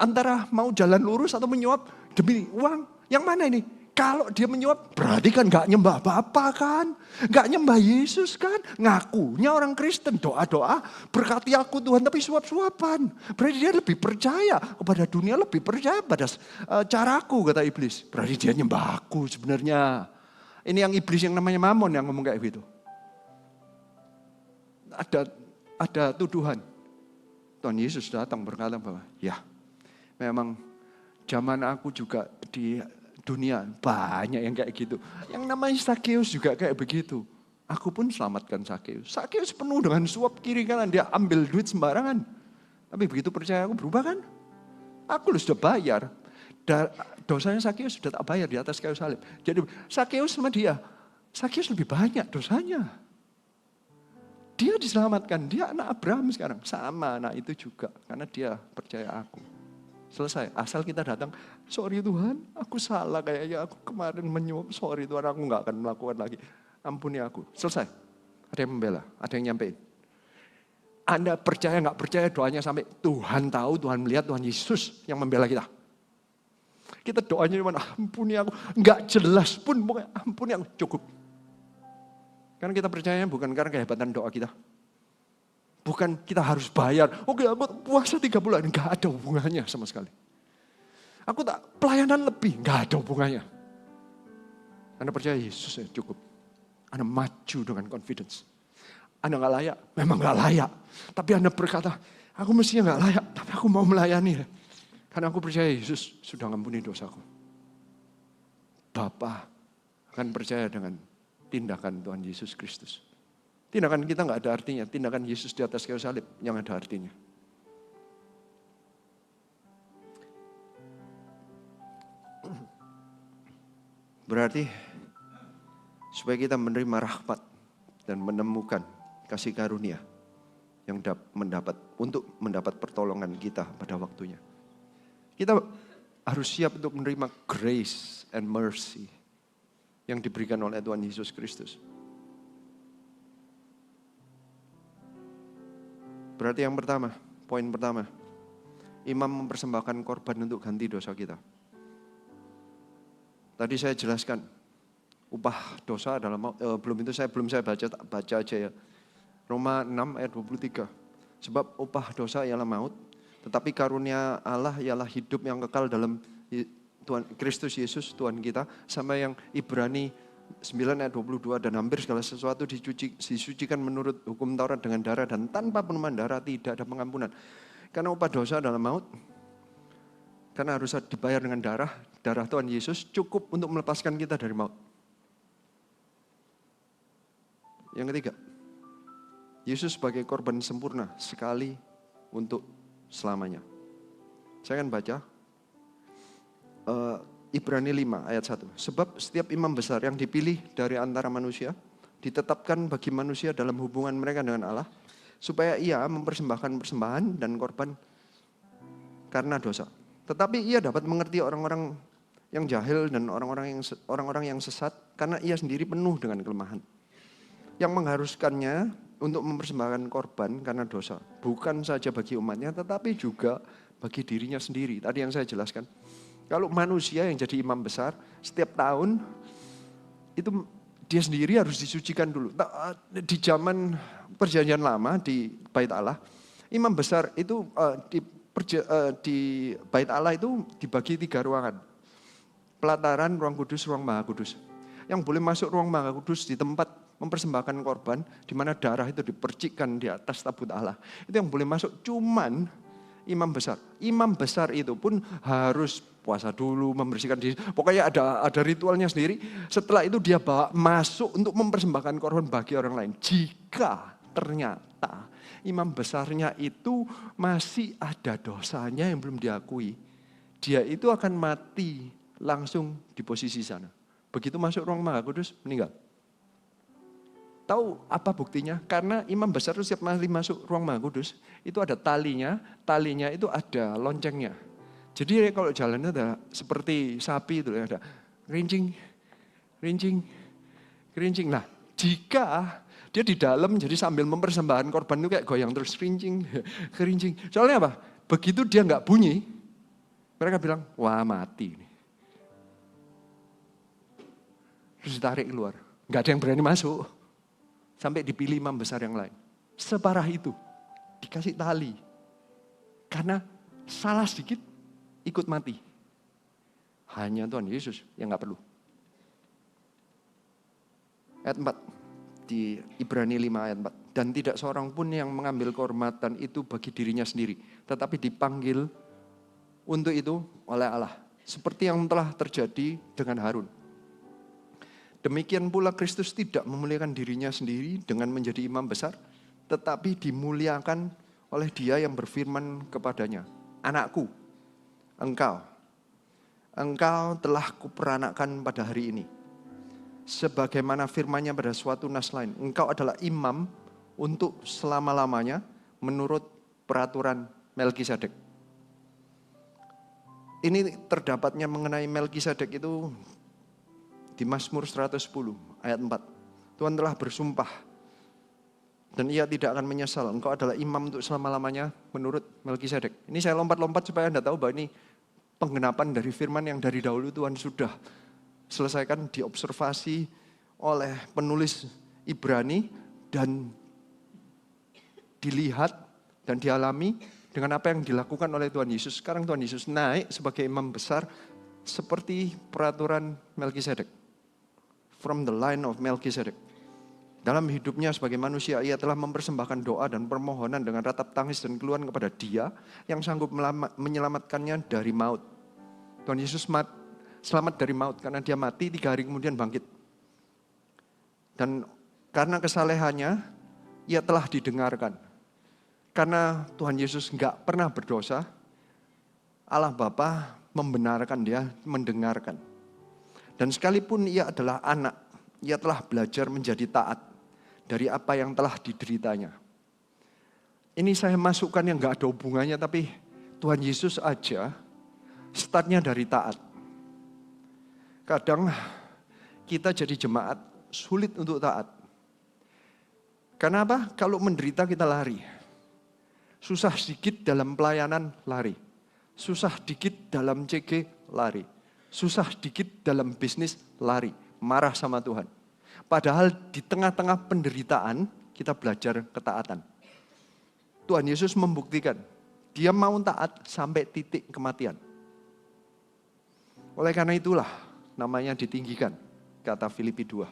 antara mau jalan lurus atau menyuap demi uang. Yang mana ini? Kalau dia menyuap, berarti kan gak nyembah Bapa kan? Gak nyembah Yesus kan? Ngakunya orang Kristen, doa-doa, berkati aku Tuhan, tapi suap-suapan. Berarti dia lebih percaya kepada dunia, lebih percaya pada caraku, kata iblis. Berarti dia nyembah aku sebenarnya. Ini yang iblis yang namanya Mamon yang ngomong kayak gitu. Ada tuduhan. Tuhan Yesus datang berkata bahwa, ya memang zaman aku juga di dunia banyak yang kayak gitu. Yang namanya Sakeus juga kayak begitu. Aku pun selamatkan Sakeus. Sakeus penuh dengan suap kiri kanan. Dia ambil duit sembarangan. Tapi begitu percaya aku berubah kan? Aku sudah bayar. Dosanya Sakeus sudah tak bayar di atas kayu salib. Jadi Sakeus sama dia. Sakeus lebih banyak dosanya. Dia diselamatkan. Dia anak Abraham sekarang. Sama anak itu juga. Karena dia percaya aku. Selesai, asal kita datang, sorry Tuhan, aku salah kayaknya, aku kemarin menyuap, sorry Tuhan, aku gak akan melakukan lagi. Ampuni aku, selesai. Ada yang membela, ada yang nyampein. Anda percaya gak percaya doanya sampai Tuhan tahu, Tuhan melihat, Tuhan Yesus yang membela kita. Kita doanya cuma ampuni aku, gak jelas pun, pokoknya ampuni aku, cukup. Karena kita percaya bukan karena kehebatan doa kita. Bukan kita harus bayar. Oke, aku puasa 3 bulan. Enggak ada hubungannya sama sekali. Aku tak pelayanan lebih. Enggak ada hubungannya. Anda percaya Yesus ya cukup. Anda maju dengan confidence. Anda gak layak. Memang gak layak. Tapi Anda berkata, aku mestinya gak layak. Tapi aku mau melayani. Karena aku percaya Yesus sudah ngampuni dosaku. Bapa akan percaya dengan tindakan Tuhan Yesus Kristus. Tindakan kita nggak ada artinya, tindakan Yesus di atas kayu salib yang ada artinya. Berarti supaya kita menerima rahmat dan menemukan kasih karunia yang untuk mendapat pertolongan kita pada waktunya. Kita harus siap untuk menerima grace and mercy yang diberikan oleh Tuhan Yesus Kristus. Berarti yang pertama, poin pertama, imam mempersembahkan korban untuk ganti dosa kita. Tadi saya jelaskan, upah dosa adalah maut. Belum saya baca aja ya. Roma 6 ayat 23. Sebab upah dosa ialah maut, tetapi karunia Allah ialah hidup yang kekal dalam Tuhan Kristus Yesus Tuhan kita. Sampai yang Ibrani 9 ayat 22, dan hampir segala sesuatu disucikan menurut hukum Taurat dengan darah, dan tanpa penumpahan darah tidak ada pengampunan. Karena upah dosa adalah maut, karena harus dibayar dengan darah Tuhan Yesus cukup untuk melepaskan kita dari maut. Yang ketiga, Yesus sebagai korban sempurna sekali untuk selamanya. Saya akan baca Ibrani 5 ayat 1. Sebab setiap imam besar yang dipilih dari antara manusia, ditetapkan bagi manusia dalam hubungan mereka dengan Allah, supaya ia mempersembahkan persembahan dan korban karena dosa. Tetapi ia dapat mengerti orang-orang yang jahil dan orang-orang yang sesat, karena ia sendiri penuh dengan kelemahan. Yang mengharuskannya untuk mempersembahkan korban karena dosa, bukan saja bagi umatnya, tetapi juga bagi dirinya sendiri. Tadi yang saya jelaskan. Kalau manusia yang jadi imam besar, setiap tahun itu dia sendiri harus disucikan dulu. Di zaman perjanjian lama di Bait Allah, imam besar itu di Bait Allah itu dibagi 3 ruangan. Pelataran, ruang kudus, ruang maha kudus. Yang boleh masuk ruang maha kudus di tempat mempersembahkan korban, di mana darah itu dipercikkan di atas tabut Allah. Itu yang boleh masuk cuman imam besar. Imam besar itu pun harus puasa dulu, membersihkan diri. Pokoknya ada ritualnya sendiri. Setelah itu dia bawa masuk untuk mempersembahkan korban bagi orang lain. Jika ternyata ternyata imam besarnya itu masih ada dosanya yang belum diakui, dia itu akan mati langsung di posisi sana. Begitu masuk ruang Maha Kudus, meninggal. Tahu apa buktinya? Karena imam besar itu setiap kali masuk ruang Maha Kudus, itu ada talinya itu ada loncengnya. Jadi kalau jalannya ada seperti sapi itu, ada rincing. Nah, jika dia di dalam jadi sambil mempersembahkan korban itu kayak goyang terus kerincing. Soalnya apa? Begitu dia nggak bunyi, mereka bilang, wah mati ini. Terus ditarik keluar. Nggak ada yang berani masuk. Sampai dipilih imam besar yang lain. Separah itu. Dikasih tali. Karena salah sedikit, ikut mati. Hanya Tuhan Yesus yang nggak perlu. Ayat 4. Di Ibrani 5 ayat 4. Dan tidak seorang pun yang mengambil kehormatan itu bagi dirinya sendiri. Tetapi dipanggil untuk itu oleh Allah. Seperti yang telah terjadi dengan Harun. Demikian pula Kristus tidak memuliakan dirinya sendiri dengan menjadi imam besar. Tetapi dimuliakan oleh Dia yang berfirman kepadanya. Anakku, engkau telah kuperanakan pada hari ini. Sebagaimana firman-Nya pada suatu nas lain, engkau adalah imam untuk selama-lamanya menurut peraturan Melkisedek. Ini terdapatnya mengenai Melkisedek itu di Mazmur 110 ayat 4. Tuhan telah bersumpah dan Ia tidak akan menyesal. Engkau adalah imam untuk selama-lamanya menurut Melkisedek. Ini saya lompat-lompat supaya Anda tahu bahwa ini penggenapan dari firman yang dari dahulu Tuhan sudah selesaikan, diobservasi oleh penulis Ibrani dan dilihat dan dialami dengan apa yang dilakukan oleh Tuhan Yesus. Sekarang Tuhan Yesus naik sebagai imam besar seperti peraturan Melkisedek. From the line of Melkisedek. Dalam hidupnya sebagai manusia, Ia telah mempersembahkan doa dan permohonan dengan ratap tangis dan keluhan kepada Dia yang sanggup menyelamatkannya dari maut. Tuhan Yesus selamat dari maut karena Dia mati 3 hari kemudian bangkit. Dan karena kesalehannya, Ia telah didengarkan. Karena Tuhan Yesus enggak pernah berdosa, Allah Bapa membenarkan Dia, mendengarkan. Dan sekalipun Ia adalah anak, Ia telah belajar menjadi taat dari apa yang telah dideritanya. Ini saya masukkan yang enggak ada hubungannya, tapi Tuhan Yesus aja startnya dari taat. Kadang kita jadi jemaat sulit untuk taat. Kenapa? Kalau menderita kita lari. Susah sedikit dalam pelayanan lari. Susah dikit dalam CG lari. Susah dikit dalam bisnis lari. Marah sama Tuhan. Padahal di tengah-tengah penderitaan kita belajar ketaatan. Tuhan Yesus membuktikan. Dia mau taat sampai titik kematian. Oleh karena itulah namanya ditinggikan, kata Filipi 2.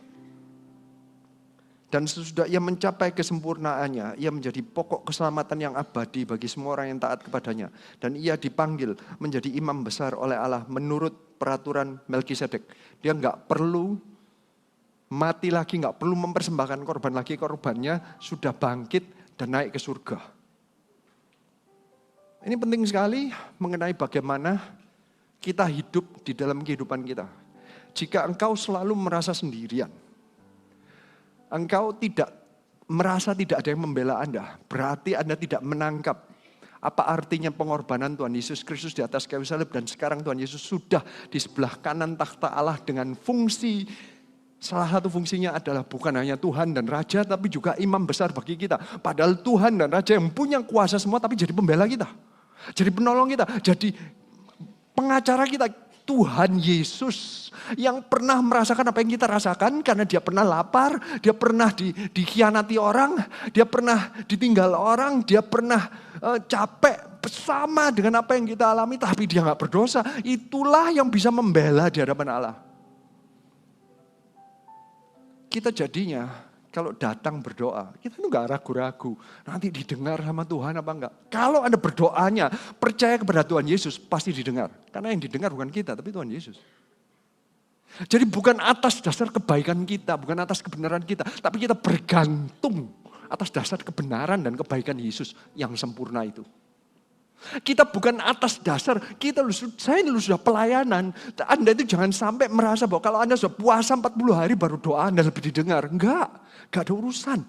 Dan sesudah Ia mencapai kesempurnaannya, Ia menjadi pokok keselamatan yang abadi bagi semua orang yang taat kepadanya. Dan Ia dipanggil menjadi imam besar oleh Allah menurut peraturan Melkisedek. Dia enggak perlu mati lagi, enggak perlu mempersembahkan korban lagi, korbannya sudah bangkit dan naik ke surga. Ini penting sekali mengenai bagaimana kita hidup di dalam kehidupan kita. Jika engkau selalu merasa sendirian, engkau tidak merasa tidak ada yang membela Anda, berarti Anda tidak menangkap apa artinya pengorbanan Tuhan Yesus Kristus di atas kayu salib. Dan sekarang Tuhan Yesus sudah di sebelah kanan takhta Allah dengan fungsi, salah satu fungsinya adalah bukan hanya Tuhan dan Raja, tapi juga imam besar bagi kita. Padahal Tuhan dan Raja yang punya kuasa semua, tapi jadi pembela kita, jadi penolong kita, jadi pengacara kita. Tuhan Yesus yang pernah merasakan apa yang kita rasakan karena Dia pernah lapar, Dia pernah dikhianati orang, Dia pernah ditinggal orang, Dia pernah capek sama dengan apa yang kita alami, tapi Dia gak berdosa. Itulah yang bisa membela di hadapan Allah. Kita jadinya kalau datang berdoa, kita itu gak ragu-ragu. Nanti didengar sama Tuhan apa enggak. Kalau Anda berdoanya, percaya kepada Tuhan Yesus, pasti didengar. Karena yang didengar bukan kita, tapi Tuhan Yesus. Jadi bukan atas dasar kebaikan kita, bukan atas kebenaran kita. Tapi kita bergantung atas dasar kebenaran dan kebaikan Yesus yang sempurna itu. Kita bukan atas dasar, saya sudah pelayanan. Anda itu jangan sampai merasa bahwa kalau Anda sudah puasa 40 hari baru doa Anda lebih didengar. Enggak ada urusan.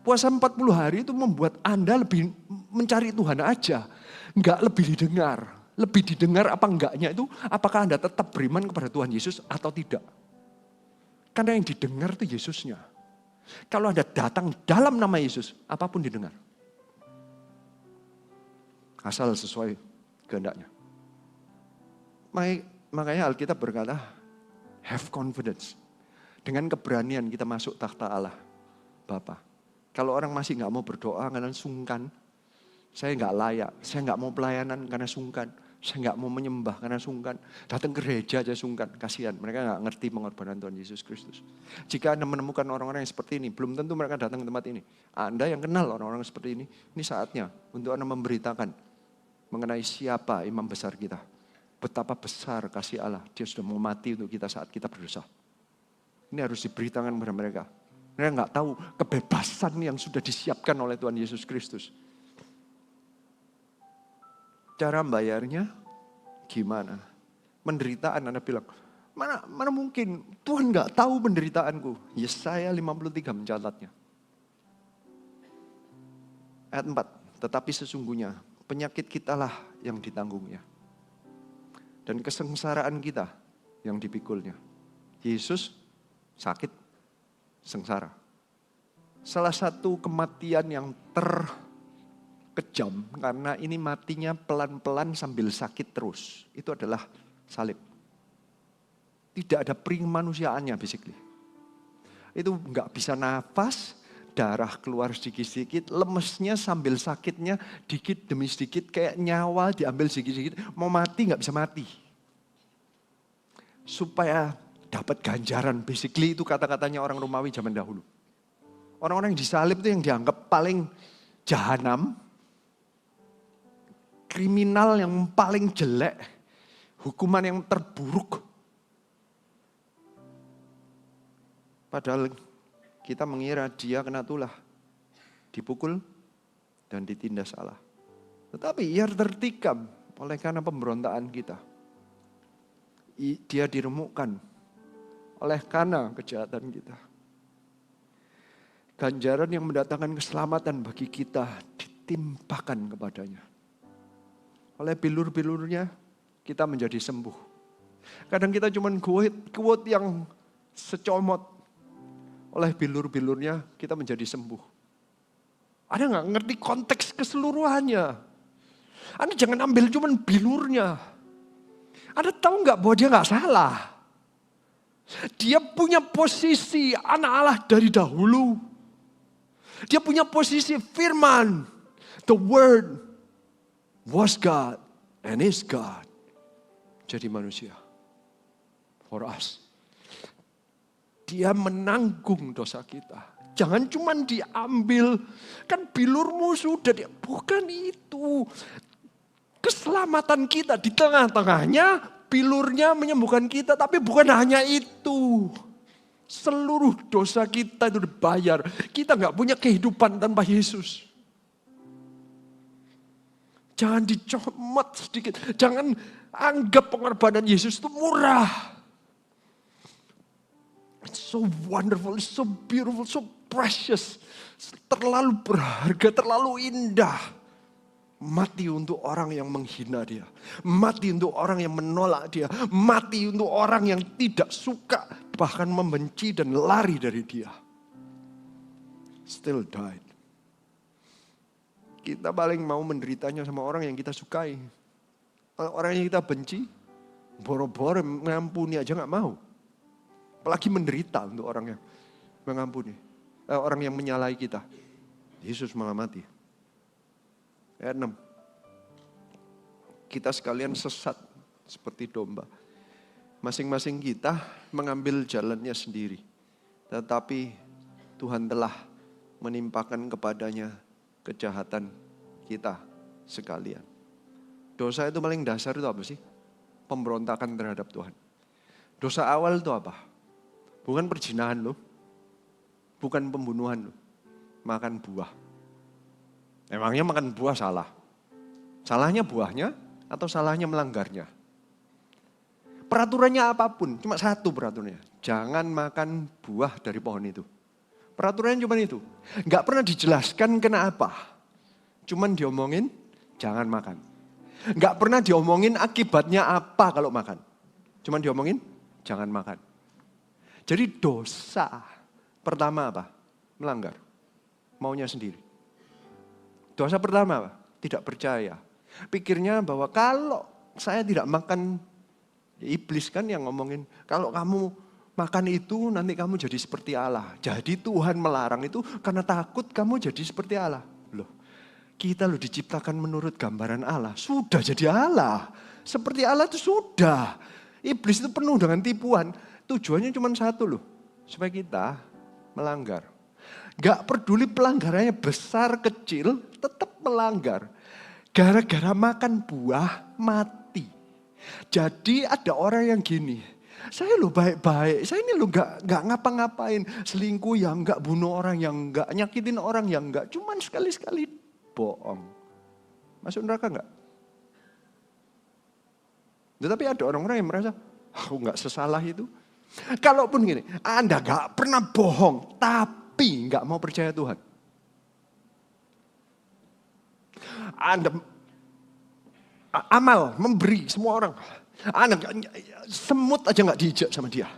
Puasa 40 hari itu membuat Anda lebih mencari Tuhan aja. Enggak lebih didengar. Lebih didengar apa enggaknya itu, apakah Anda tetap beriman kepada Tuhan Yesus atau tidak. Karena yang didengar itu Yesusnya. Kalau Anda datang dalam nama Yesus, apapun didengar. Asal sesuai kehendaknya. Makanya Alkitab berkata, have confidence. Dengan keberanian kita masuk takhta Allah, Bapa. Kalau orang masih nggak mau berdoa karena sungkan, saya nggak layak, saya nggak mau pelayanan karena sungkan, saya nggak mau menyembah karena sungkan, datang ke gereja aja sungkan, kasihan. Mereka nggak ngerti pengorbanan Tuhan Yesus Kristus. Jika Anda menemukan orang-orang yang seperti ini, belum tentu mereka datang ke tempat ini. Anda yang kenal orang-orang seperti ini saatnya untuk Anda memberitakan mengenai siapa imam besar kita. Betapa besar kasih Allah. Dia sudah mau mati untuk kita saat kita berdosa. Ini harus diberitakan kepada mereka. Mereka nggak tahu kebebasan yang sudah disiapkan oleh Tuhan Yesus Kristus. Cara bayarnya gimana? Penderitaan Anda bilang, mana mungkin Tuhan nggak tahu penderitaanku. Yesaya 53 mencatatnya. Ayat 4, tetapi sesungguhnya penyakit kitalah yang ditanggungnya. Dan kesengsaraan kita yang dipikulnya. Yesus sakit, sengsara. Salah satu kematian yang terkejam, karena ini matinya pelan-pelan sambil sakit terus. Itu adalah salib. Tidak ada manusiaannya basically. Itu nggak bisa nafas, darah keluar sedikit-sedikit, lemesnya sambil sakitnya dikit demi sedikit, kayak nyawa diambil sedikit-sedikit, mau mati nggak bisa mati. Supaya dapat ganjaran, basically itu kata-katanya orang Romawi zaman dahulu. Orang-orang yang disalib itu yang dianggap paling jahanam, kriminal yang paling jelek, hukuman yang terburuk. Padahal kita mengira dia kena tulah, dipukul dan ditindas Allah. Tetapi ia tertikam oleh karena pemberontakan kita. Dia diremukkan oleh karena kejahatan kita. Ganjaran yang mendatangkan keselamatan bagi kita ditimpakan kepadanya. Oleh bilur-bilurnya kita menjadi sembuh. Kadang kita cuma quote yang secomot. Oleh bilur-bilurnya kita menjadi sembuh. Anda nggak ngerti konteks keseluruhannya. Anda jangan ambil cuma bilurnya. Anda tahu nggak bahwa dia nggak salah. Dia punya posisi anak Allah dari dahulu. Dia punya posisi firman. The word was God and is God. Jadi manusia. For us. Dia menanggung dosa kita. Jangan cuma diambil. Kan bilurmu sudah. Bukan itu. Keselamatan kita di tengah-tengahnya. Bilurnya menyembuhkan kita. Tapi bukan hanya itu. Seluruh dosa kita itu dibayar. Kita gak punya kehidupan tanpa Yesus. Jangan dicomot sedikit. Jangan anggap pengorbanan Yesus itu murah. It's so wonderful, it's so beautiful, so precious. Terlalu berharga, terlalu indah. Mati untuk orang yang menghina dia. Mati untuk orang yang menolak dia. Mati untuk orang yang tidak suka, bahkan membenci dan lari dari dia. Still died. Kita paling mau menderitanya sama orang yang kita sukai. Orang yang kita benci, boro-boro mengampuni aja gak mau. Apalagi menderita untuk orang yang mengampuni. Orang yang menyalahi kita. Yesus malah mati. Ayat 6. Kita sekalian sesat seperti domba. Masing-masing kita mengambil jalannya sendiri. Tetapi Tuhan telah menimpakan kepadanya kejahatan kita sekalian. Dosa itu paling dasar itu apa sih? Pemberontakan terhadap Tuhan. Dosa awal itu apa? Bukan perzinahan loh. bukan pembunuhan loh. Makan buah. Emangnya makan buah salah? Salahnya buahnya atau salahnya melanggarnya? Peraturannya apapun, cuma satu peraturannya. Jangan makan buah dari pohon itu. Peraturannya cuma itu. Nggak pernah dijelaskan kenapa. Cuman diomongin, jangan makan. Nggak pernah diomongin akibatnya apa kalau makan. Cuman diomongin, jangan makan. Jadi dosa pertama apa? Melanggar. Maunya sendiri. Dosa pertama apa? Tidak percaya. Pikirnya bahwa kalau saya tidak makan, ya iblis kan yang ngomongin, kalau kamu makan itu nanti kamu jadi seperti Allah. Jadi Tuhan melarang itu karena takut kamu jadi seperti Allah. Loh, kita loh diciptakan menurut gambaran Allah. Sudah jadi Allah. Seperti Allah itu sudah. Iblis itu penuh dengan tipuan. Tujuannya cuma satu loh. Supaya kita melanggar. Gak peduli pelanggarannya besar kecil, tetap melanggar. Gara-gara makan buah, mati. Jadi ada orang yang gini, saya lo baik-baik, saya ini lo gak ngapa-ngapain. Selingkuh yang enggak, bunuh orang yang enggak, nyakitin orang yang enggak. Cuman sekali-sekali bohong. Masuk neraka enggak? Tetapi ada orang-orang yang merasa, aku enggak sesalah itu. Kalaupun gini, Anda gak pernah bohong, tapi gak mau percaya Tuhan. Anda amal, memberi semua orang. Anda semut aja gak diijak sama dia.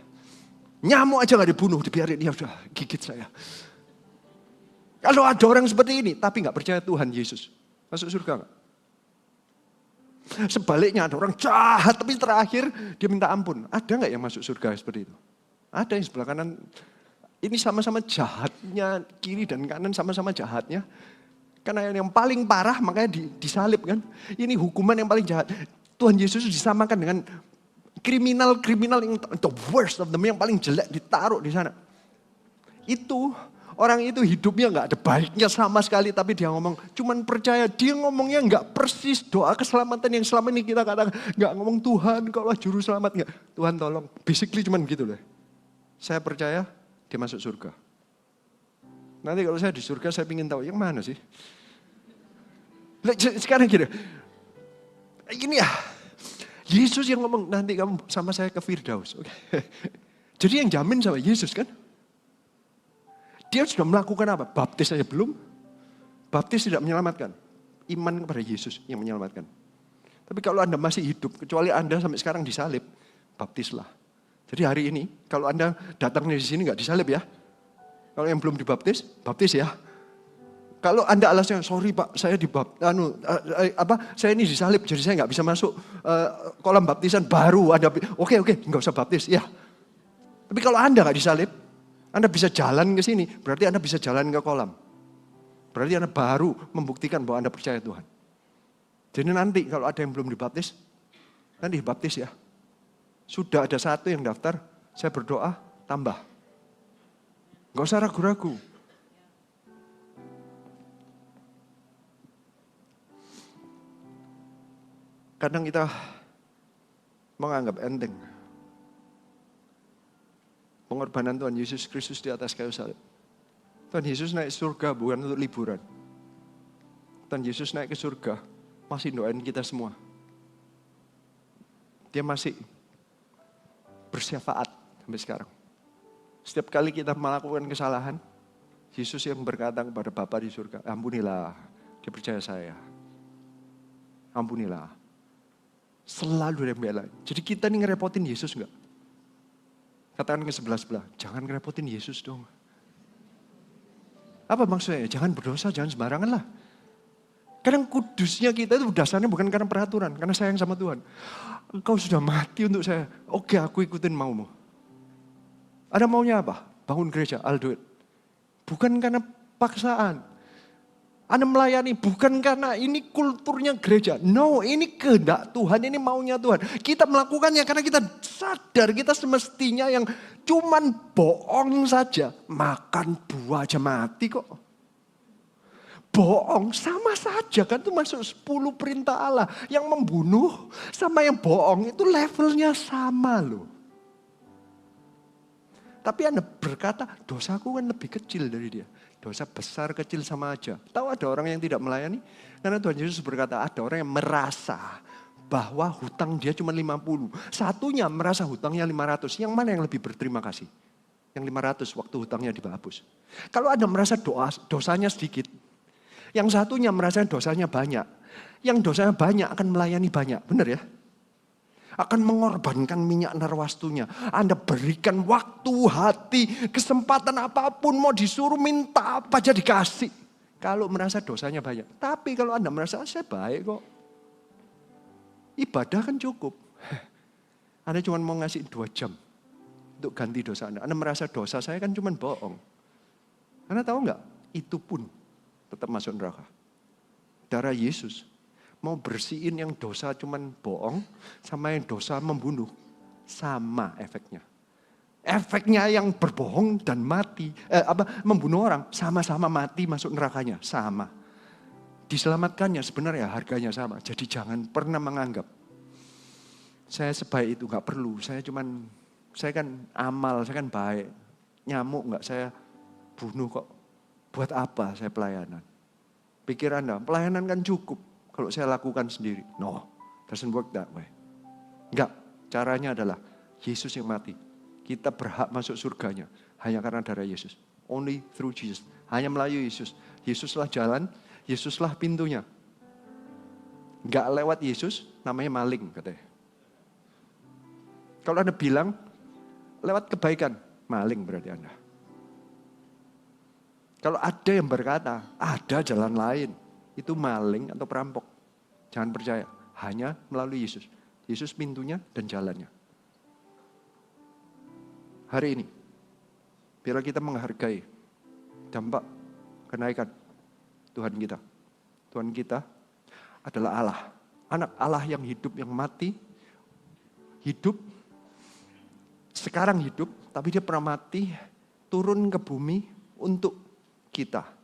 Nyamuk aja gak dibunuh, dibiarin dia udah gigit saya. Kalau ada orang seperti ini, tapi gak percaya Tuhan Yesus, masuk surga gak? Sebaliknya ada orang jahat, tapi terakhir dia minta ampun. Ada gak yang masuk surga seperti itu? Ada yang sebelah kanan, ini sama-sama jahatnya, kiri dan kanan sama-sama jahatnya. Karena yang paling parah makanya disalib kan. Ini hukuman yang paling jahat. Tuhan Yesus disamakan dengan kriminal-kriminal yang the worst of them, yang paling jelek ditaruh di sana. Itu orang itu hidupnya gak ada baiknya sama sekali, tapi dia ngomong cuman percaya. Dia ngomongnya gak persis doa keselamatan yang selama ini kita katakan. Gak ngomong Tuhan kaulah juru selamat, gak. Tuhan tolong. Basically cuman gitu loh. Saya percaya dia masuk surga. Nanti kalau saya di surga saya ingin tahu yang mana sih. Sekarang gini. Ini ya. Yesus yang ngomong nanti kamu sama saya ke Firdaus. Okay. Jadi yang jamin sama Yesus kan. Dia sudah melakukan apa? Baptis saja belum. Baptis tidak menyelamatkan. Iman kepada Yesus yang menyelamatkan. Tapi kalau Anda masih hidup, kecuali Anda sampai sekarang disalib, baptislah. Jadi hari ini, kalau Anda datangnya di sini nggak disalib ya. Kalau yang belum dibaptis, baptis ya. Kalau Anda alasnya, sorry Pak, saya saya ini disalib, jadi saya nggak bisa masuk kolam baptisan baru. Oke, nggak usah baptis, ya. Tapi kalau Anda nggak disalib, Anda bisa jalan ke sini, berarti Anda bisa jalan ke kolam. Berarti Anda baru membuktikan bahwa Anda percaya Tuhan. Jadi nanti kalau ada yang belum dibaptis, nanti dibaptis ya. Sudah ada satu yang daftar, saya berdoa, tambah. Gak usah ragu-ragu. Kadang kita menganggap enteng pengorbanan Tuhan Yesus Kristus di atas kayu salib. Tuhan Yesus naik surga bukan untuk liburan. Tuhan Yesus naik ke surga, masih doain kita semua. Dia masih bersyafaat sampai sekarang. Setiap kali kita melakukan kesalahan, Yesus yang berkata kepada Bapa di surga, ampunilah, dia percaya saya. Ampunilah. Selalu dia bela. Jadi kita nih ngerepotin Yesus enggak? Katakan ke sebelah-sebelah, jangan ngerepotin Yesus dong. Apa maksudnya? Jangan berdosa, jangan sembarangan lah. Kadang kudusnya kita itu dasarnya bukan karena peraturan, karena sayang sama Tuhan. Engkau sudah mati untuk saya. Oke, aku ikutin maumu. Ada maunya apa? Bangun gereja, I'll do it. Bukan karena paksaan. Anda melayani bukan karena ini kulturnya gereja. No, ini kehendak Tuhan, ini maunya Tuhan. Kita melakukannya karena kita sadar kita semestinya yang cuman bohong saja. Makan buah aja mati kok. Bohong sama saja kan, itu masuk 10 perintah Allah. Yang membunuh sama yang bohong itu levelnya sama loh. Tapi Anda berkata, dosaku kan lebih kecil dari dia. Dosa besar kecil sama aja. Tahu ada orang yang tidak melayani? Karena Tuhan Yesus berkata, ada orang yang merasa bahwa hutang dia cuma 50. Satunya merasa hutangnya 500. Yang mana yang lebih berterima kasih? Yang 500 waktu hutangnya dihapus. Kalau Anda merasa dosanya sedikit. Yang satunya merasa dosanya banyak. Yang dosanya banyak akan melayani banyak. Benar ya? Akan mengorbankan minyak narwastunya. Anda berikan waktu, hati, kesempatan apapun. Mau disuruh minta apa aja dikasih. Kalau merasa dosanya banyak. Tapi kalau Anda merasa saya baik kok. Ibadah kan cukup. Anda cuma mau ngasih 2 jam. Untuk ganti dosa Anda. Anda merasa dosa saya kan cuma bohong. Anda tahu nggak? Itu pun tetap masuk neraka. Darah Yesus. Mau bersihin yang dosa cuman bohong sama yang dosa membunuh. Sama efeknya. Efeknya yang berbohong dan mati. Membunuh orang sama-sama mati masuk nerakanya. Sama. Diselamatkannya sebenarnya harganya sama. Jadi jangan pernah menganggap. Saya sebaik itu gak perlu. Saya kan amal, saya kan baik. Nyamuk gak saya bunuh kok. Buat apa saya pelayanan? Pikir Anda, pelayanan kan cukup. Kalau saya lakukan sendiri. No, doesn't work that way. Enggak, caranya adalah Yesus yang mati. Kita berhak masuk surganya. Hanya karena darah Yesus. Only through Jesus. Hanya melalui Yesus. Yesuslah jalan, Yesuslah pintunya. Enggak lewat Yesus, namanya maling katanya. Kalau Anda bilang, lewat kebaikan, maling berarti Anda. Kalau ada yang berkata, ada jalan lain. Itu maling atau perampok. Jangan percaya. Hanya melalui Yesus. Yesus pintunya dan jalannya. Hari ini. Biar kita menghargai dampak kenaikan Tuhan kita. Tuhan kita adalah Allah. Anak Allah yang hidup, yang mati. Hidup. Sekarang hidup. Tapi dia pernah mati. Turun ke bumi untuk kita.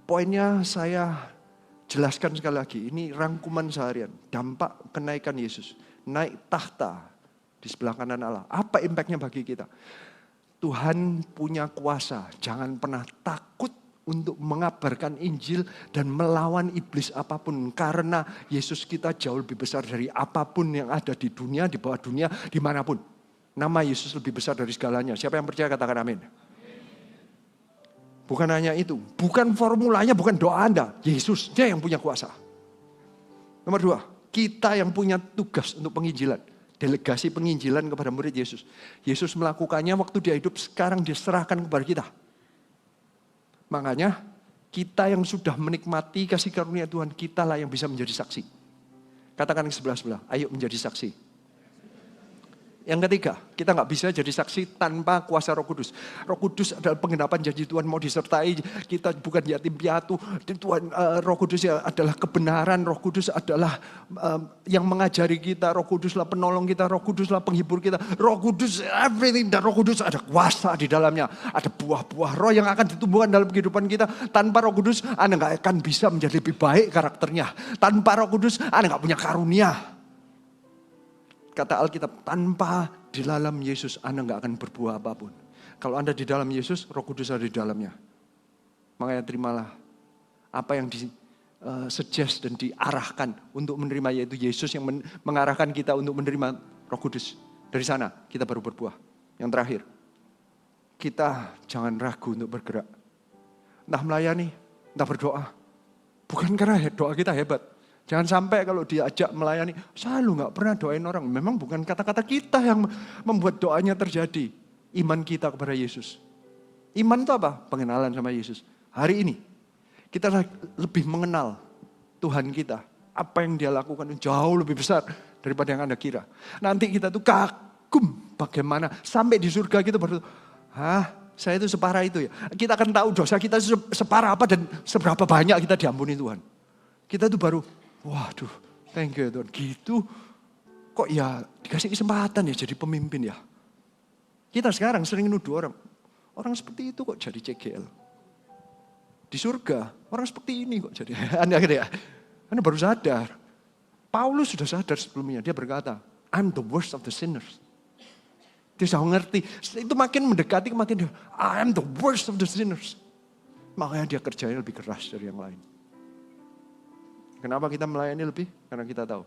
Poinnya saya jelaskan sekali lagi. Ini rangkuman seharian. Dampak kenaikan Yesus. Naik tahta di sebelah kanan Allah. Apa impactnya bagi kita? Tuhan punya kuasa. Jangan pernah takut untuk mengabarkan Injil dan melawan iblis apapun. Karena Yesus kita jauh lebih besar dari apapun yang ada di dunia, di bawah dunia, dimanapun. Nama Yesus lebih besar dari segalanya. Siapa yang percaya katakan amin. Bukan hanya itu, bukan formulanya, bukan doa Anda. Yesus, dia yang punya kuasa. Nomor 2, kita yang punya tugas untuk penginjilan. Delegasi penginjilan kepada murid Yesus. Yesus melakukannya waktu dia hidup, sekarang diserahkan kepada kita. Makanya, kita yang sudah menikmati kasih karunia Tuhan, kita lah yang bisa menjadi saksi. Katakan yang sebelah-sebelah, ayo menjadi saksi. Yang ketiga, kita gak bisa jadi saksi tanpa kuasa Roh Kudus. Roh Kudus adalah penggenapan janji Tuhan mau disertai. Kita bukan yatim piatu. Tuhan, Roh Kudus adalah kebenaran. Roh Kudus adalah yang mengajari kita. Roh Kuduslah penolong kita. Roh Kuduslah penghibur kita. Roh Kudus, everything. Dan Roh Kudus ada kuasa di dalamnya. Ada buah-buah roh yang akan ditumbuhkan dalam kehidupan kita. Tanpa Roh Kudus, Anda gak akan bisa menjadi lebih baik karakternya. Tanpa Roh Kudus, Anda gak punya karunia. Kata Alkitab, tanpa di dalam Yesus Anda gak akan berbuah apapun. Kalau Anda di dalam Yesus, Roh Kudus ada di dalamnya. Makanya terimalah apa yang suggest dan diarahkan untuk menerima, yaitu Yesus yang mengarahkan kita untuk menerima Roh Kudus. Dari sana kita baru berbuah. Yang terakhir, kita jangan ragu untuk bergerak. Entah melayani, entah berdoa. Bukan karena doa kita hebat. Jangan sampai kalau diajak melayani, selalu gak pernah doain orang. Memang bukan kata-kata kita yang membuat doanya terjadi. Iman kita kepada Yesus. Iman itu apa? Pengenalan sama Yesus. Hari ini, kita lebih mengenal Tuhan kita. Apa yang dia lakukan jauh lebih besar daripada yang Anda kira. Nanti kita tuh kagum bagaimana. Sampai di surga kita baru, saya itu separah itu ya. Kita akan tahu dosa kita separah apa dan seberapa banyak kita diampuni Tuhan. Kita tuh baru, waduh, thank you Tuhan. Gitu, kok ya dikasih kesempatan ya jadi pemimpin ya. Kita sekarang sering nuduh orang. Orang seperti itu kok jadi CGL. Di surga, orang seperti ini kok jadi. Anda baru sadar. Paulus sudah sadar sebelumnya. Dia berkata, I'm the worst of the sinners. Dia sudah mengerti. Itu makin mendekati, makin dia, I am the worst of the sinners. Makanya dia kerjanya lebih keras dari yang lain. Kenapa kita melayani lebih? Karena kita tahu.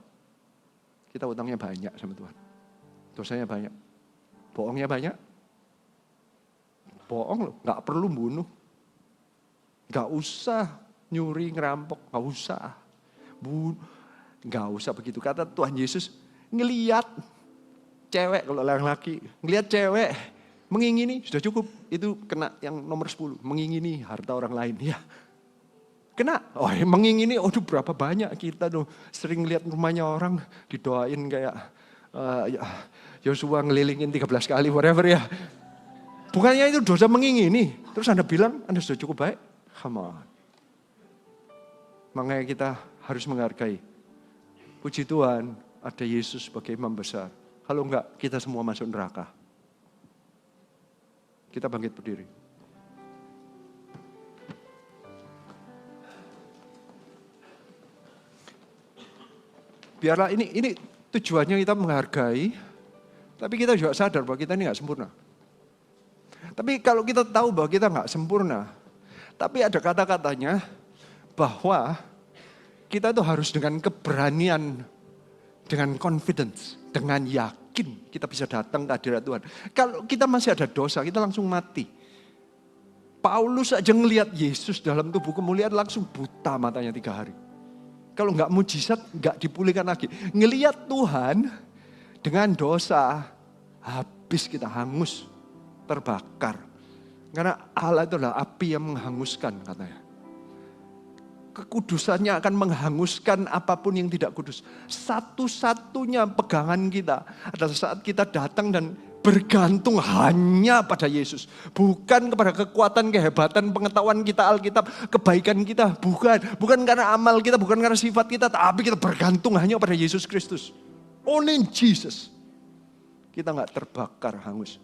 Kita utangnya banyak sama Tuhan. Dosanya banyak. Bohongnya banyak. Bohong loh, gak perlu bunuh. Gak usah nyuri, ngerampok, gak usah. Gak usah begitu. Kata Tuhan Yesus, ngeliat cewek, kalau laki-laki, ngeliat cewek, mengingini, sudah cukup. Itu kena yang nomor 10, mengingini harta orang lain. Ya, kena. Oh, mengingini, berapa banyak kita tuh sering lihat rumahnya orang, didoain kayak Yosua ngelilingin 13 kali, whatever ya. Bukannya itu dosa mengingini. Terus Anda bilang, Anda sudah cukup baik? Come on. Makanya kita harus menghargai. Puji Tuhan, ada Yesus sebagai imam besar. Kalau enggak, kita semua masuk neraka. Kita bangkit berdiri. Biarlah ini tujuannya kita menghargai, tapi kita juga sadar bahwa kita ini enggak sempurna. Tapi kalau kita tahu bahwa kita enggak sempurna, tapi ada kata-katanya bahwa kita itu harus dengan keberanian, dengan confidence, dengan yakin kita bisa datang ke hadirat Tuhan. Kalau kita masih ada dosa, kita langsung mati. Paulus aja ngelihat Yesus dalam tubuh kemuliaan langsung buta matanya 3 hari. Kalau nggak mujizat, nggak dipulihkan lagi. Ngelihat Tuhan dengan dosa, habis kita hangus, terbakar. Karena Allah itu adalah api yang menghanguskan katanya. Kekudusannya akan menghanguskan apapun yang tidak kudus. Satu-satunya pegangan kita adalah saat kita datang dan bergantung hanya pada Yesus. Bukan kepada kekuatan, kehebatan, pengetahuan kita Alkitab, kebaikan kita. Bukan karena amal kita, bukan karena sifat kita. Tapi kita bergantung hanya pada Yesus Kristus. Only Jesus. Kita gak terbakar hangus.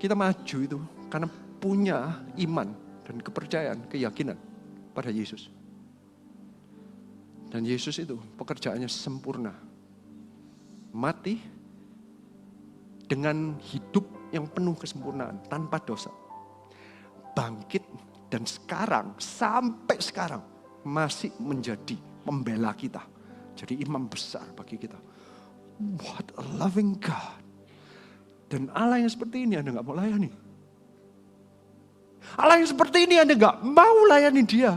Kita maju itu karena punya iman dan kepercayaan, keyakinan pada Yesus. Dan Yesus itu pekerjaannya sempurna. Mati dengan hidup yang penuh kesempurnaan, tanpa dosa. Bangkit dan sekarang, sampai sekarang masih menjadi pembela kita. Jadi imam besar bagi kita. What a loving God. Dan Allah yang seperti ini Anda gak mau layani. Allah yang seperti ini Anda gak mau layani dia.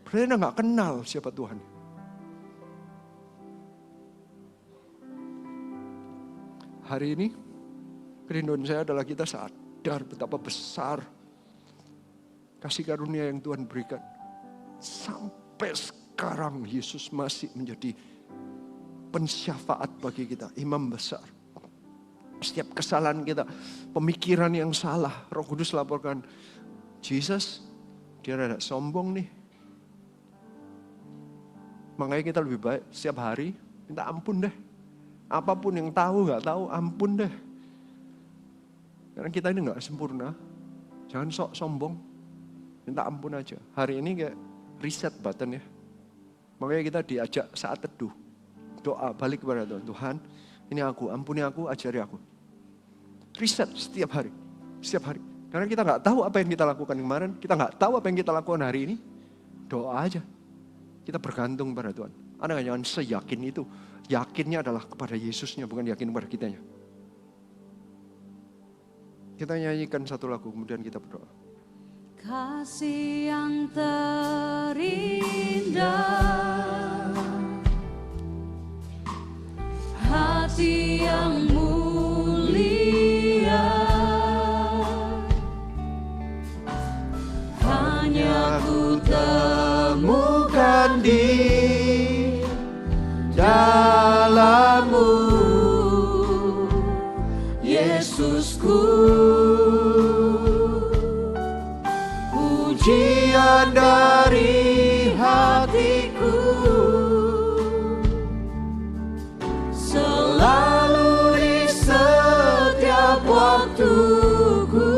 Berarti Anda gak kenal siapa Tuhan. Hari ini kerinduan saya adalah kita sadar betapa besar kasih karunia yang Tuhan berikan. Sampai sekarang Yesus masih menjadi pensyafaat bagi kita, imam besar. Setiap kesalahan kita, pemikiran yang salah, Roh Kudus laporkan, Jesus, dia rada sombong nih. Makanya kita lebih baik setiap hari minta ampun deh. Apapun yang tahu gak tahu, ampun deh. Karena kita ini gak sempurna. Jangan sok sombong, minta ampun aja. Hari ini kayak reset button ya. Makanya kita diajak saat teduh. Doa balik kepada Tuhan. Tuhan, ini aku, ampuni aku, ajari aku. Reset setiap hari. Setiap hari. Karena kita gak tahu apa yang kita lakukan kemarin. Kita gak tahu apa yang kita lakukan hari ini. Doa aja. Kita bergantung pada Tuhan. Anda jangan seyakin itu. Yakinnya adalah kepada Yesusnya, bukan yakin kepada kitanya. Kita nyanyikan satu lagu, kemudian kita berdoa. Kasih yang terindah, hati yang mulia, hanya ku temukan di dalam-Mu, Yesusku. Pujian dari hatiku selalu di setiap waktuku,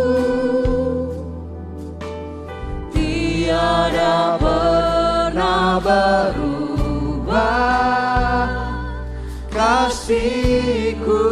tiada pernah berubah kasihku.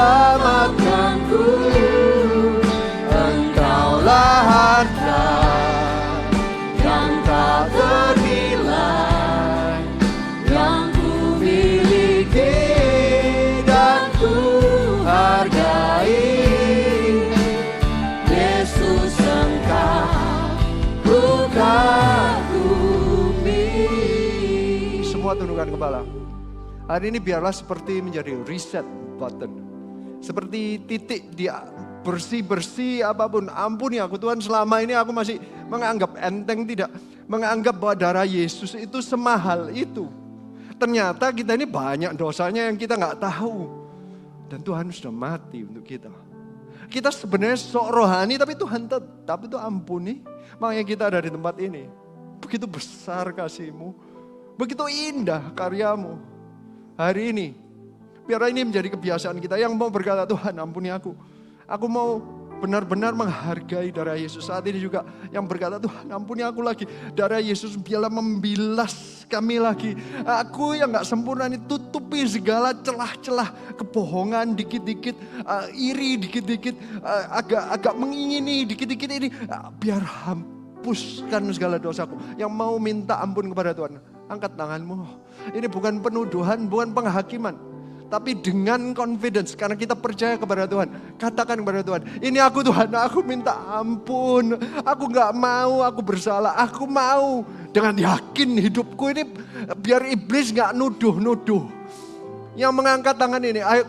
selamatkanku. Engkaulah harta yang tak ternilai, yang ku miliki dan ku hargai. Yesus, Engkau bukan bumi. Semua tundukkan kepala. Hari ini biarlah seperti menjadi reset button. Seperti titik dia bersih-bersih apapun. Ampuni aku Tuhan, selama ini aku masih menganggap enteng, tidak menganggap bahwa darah Yesus itu semahal itu. Ternyata kita ini banyak dosanya yang kita nggak tahu. Dan Tuhan sudah mati untuk kita. Kita sebenarnya sok rohani tapi Tuhan tetap itu ampuni. Makanya kita ada di tempat ini. Begitu besar kasih-Mu. Begitu indah karyamu. Hari ini, biar ini menjadi kebiasaan kita yang mau berkata, Tuhan ampuni aku. Aku mau benar-benar menghargai darah Yesus. Saat ini juga yang berkata, Tuhan ampuni aku lagi. Darah Yesus biarlah membilas kami lagi. Aku yang gak sempurna ini tutupi segala celah-celah kebohongan dikit-dikit. Iri dikit-dikit. Agak mengingini dikit-dikit ini. Biar hapuskan segala dosaku. Yang mau minta ampun kepada Tuhan. Angkat tanganmu. Ini bukan penuduhan, bukan penghakiman. Tapi dengan confidence, karena kita percaya kepada Tuhan. Katakan kepada Tuhan, ini aku Tuhan, aku minta ampun. Aku gak mau, aku bersalah. Aku mau dengan yakin hidupku ini biar iblis gak nuduh-nuduh. Yang mengangkat tangan ini, ayo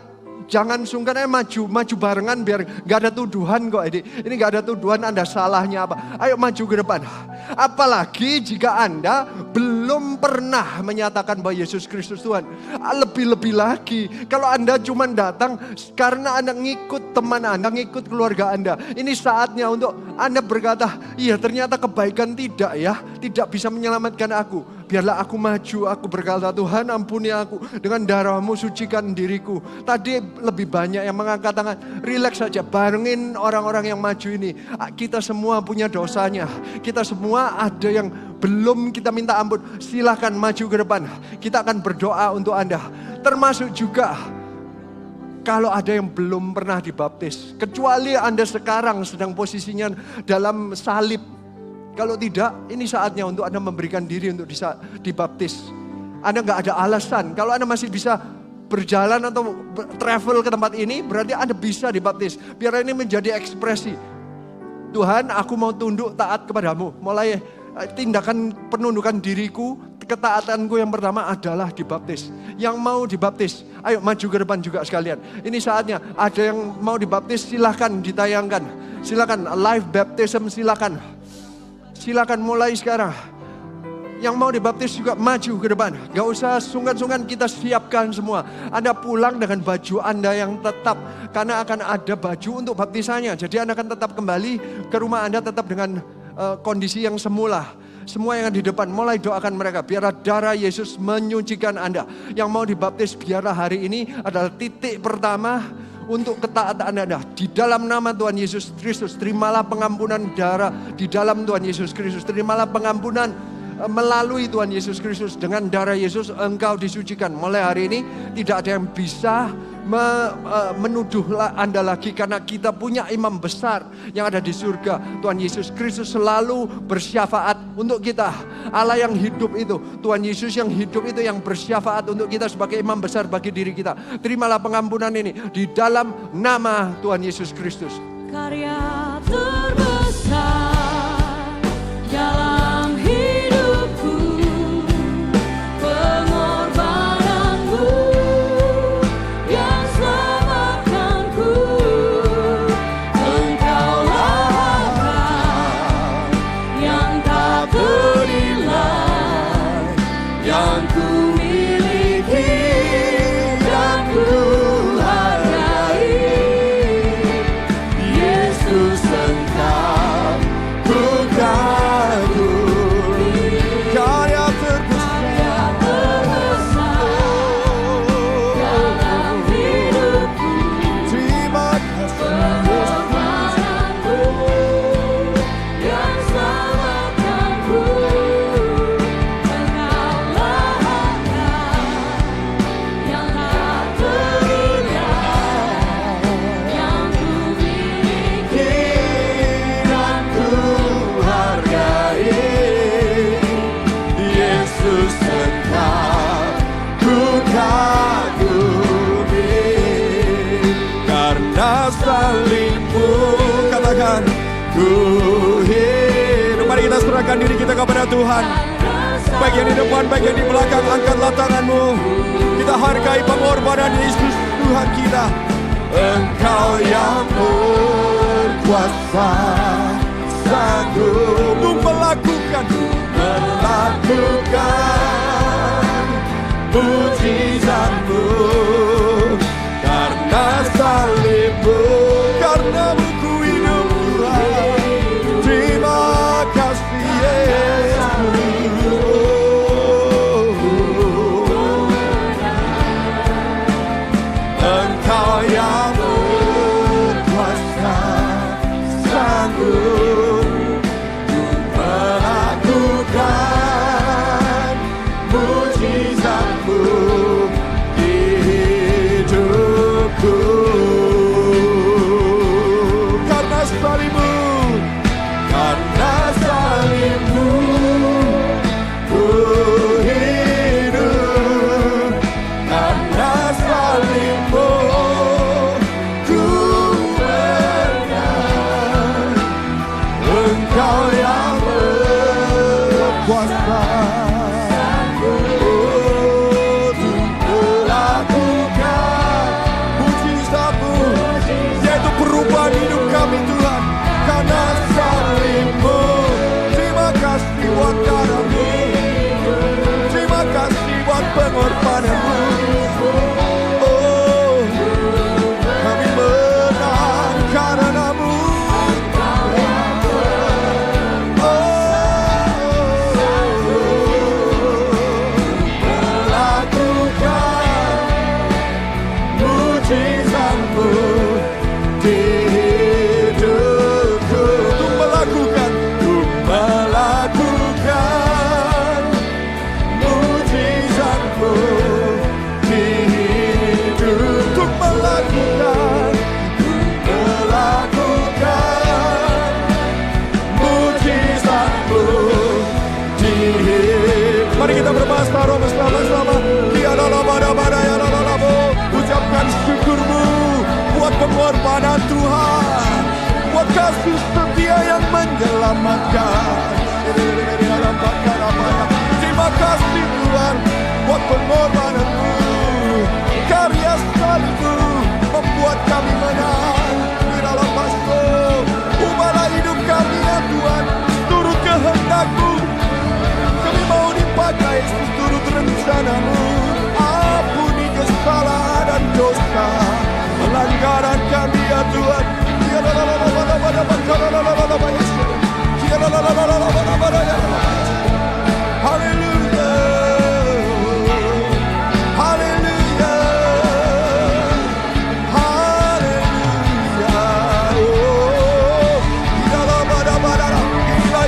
jangan sungkan, maju barengan biar gak ada tuduhan kok. Ini gak ada tuduhan, Anda salahnya apa. Ayo maju ke depan. Apalagi jika Anda belum pernah menyatakan bahwa Yesus Kristus Tuhan. Lebih-lebih lagi, kalau Anda cuma datang karena Anda ngikut teman Anda, ngikut keluarga Anda. Ini saatnya untuk Anda berkata, iya ternyata kebaikan tidak bisa menyelamatkan aku. Biarlah aku maju, aku berkata, Tuhan ampuni aku. Dengan darah-Mu sucikan diriku. Tadi lebih banyak yang mengangkat tangan. Relax saja, barengin orang-orang yang maju ini. Kita semua punya dosanya. Kita semua ada yang belum kita minta ampun. Silahkan maju ke depan. Kita akan berdoa untuk Anda. Termasuk juga kalau ada yang belum pernah dibaptis. Kecuali Anda sekarang sedang posisinya dalam salib. Kalau tidak, ini saatnya untuk Anda memberikan diri untuk dibaptis. Anda gak ada alasan. Kalau Anda masih bisa berjalan atau travel ke tempat ini, berarti Anda bisa dibaptis. Biar ini menjadi ekspresi. Tuhan, aku mau tunduk taat kepadamu. Mulai tindakan penundukan diriku, ketaatanku yang pertama adalah dibaptis. Yang mau dibaptis, ayo maju ke depan juga sekalian. Ini saatnya, ada yang mau dibaptis, silakan ditayangkan. Silakan, live baptism silakan. Silakan mulai sekarang. Yang mau dibaptis juga maju ke depan. Gak usah sungkan-sungkan, kita siapkan semua. Anda pulang dengan baju Anda yang tetap. Karena akan ada baju untuk baptisannya. Jadi Anda akan tetap kembali ke rumah Anda tetap dengan kondisi yang semula. Semua yang di depan mulai doakan mereka. Biarlah darah Yesus menyucikan Anda. Yang mau dibaptis biarlah hari ini adalah titik pertama untuk ketaatan Anda. Di dalam nama Tuhan Yesus Kristus, terimalah pengampunan darah di dalam Tuhan Yesus Kristus. Terimalah pengampunan melalui Tuhan Yesus Kristus. Dengan darah Yesus engkau disucikan. Mulai hari ini tidak ada yang bisa menuduh Anda lagi. Karena kita punya imam besar yang ada di surga. Tuhan Yesus Kristus selalu bersyafaat untuk kita. Allah yang hidup itu, Tuhan Yesus yang hidup itu yang bersyafaat untuk kita sebagai imam besar bagi diri kita. Terimalah pengampunan ini di dalam nama Tuhan Yesus Kristus. Karya terbesar dalam hidupku, pengorbananmu yang selamatkanku. Engkaulah harta yang tak ternilai, yang ku miliki dan ku hargai. Yesus Engkau karena salibmu. Katakan, ku hidup. Mari kita serahkan diri kita kepada Tuhan. Baik yang di depan, baik yang di belakang, angkatlah tanganmu. Kita hargai pengorbanan Yesus Tuhan kita. Engkau yang berkuasa, sanggup untuk melakukan mujizatmu. Karena salibmu, karena ku hidup Tuhan. Terima kasih Yesus. Engkau yang berkuasa, sanggup melakukan mujizatmu di hidupku. Karena salibmu, karena salibmu, ku hidup. Karena salibmu, ku menang. Engkau yang berkuasa untuk melakukan mujizatmu, yaitu perubahan hidup kami Tuhan. Karena salibmu, terima kasih buat darahmu, terima kasih buat pengorbananmu. Oh, kami menang karenamu. Mujizatmu di hidupku. Untuk melakukan mujizatmu di hidup. Untuk melakukan mujizatmu di hidup. Mari kita berbahasa roh bersama-sama. Ucapkan syukurmu buat pengorbanan Tuhan, buat kasih setia yang menyelamatkan. Terima kasih Tuhan buat pengorbananmu. Karya salibmu membuat kami menang. Biarlah pastor, ubahlah hidup kami ya Tuhan, turut kehendak-Mu. Kami mau dipakai seturut rencana-Mu. Ampuni kesalahan dan dosa, pelanggaran kami ya Tuhan. Haleluya, haleluya, haleluya. Inilah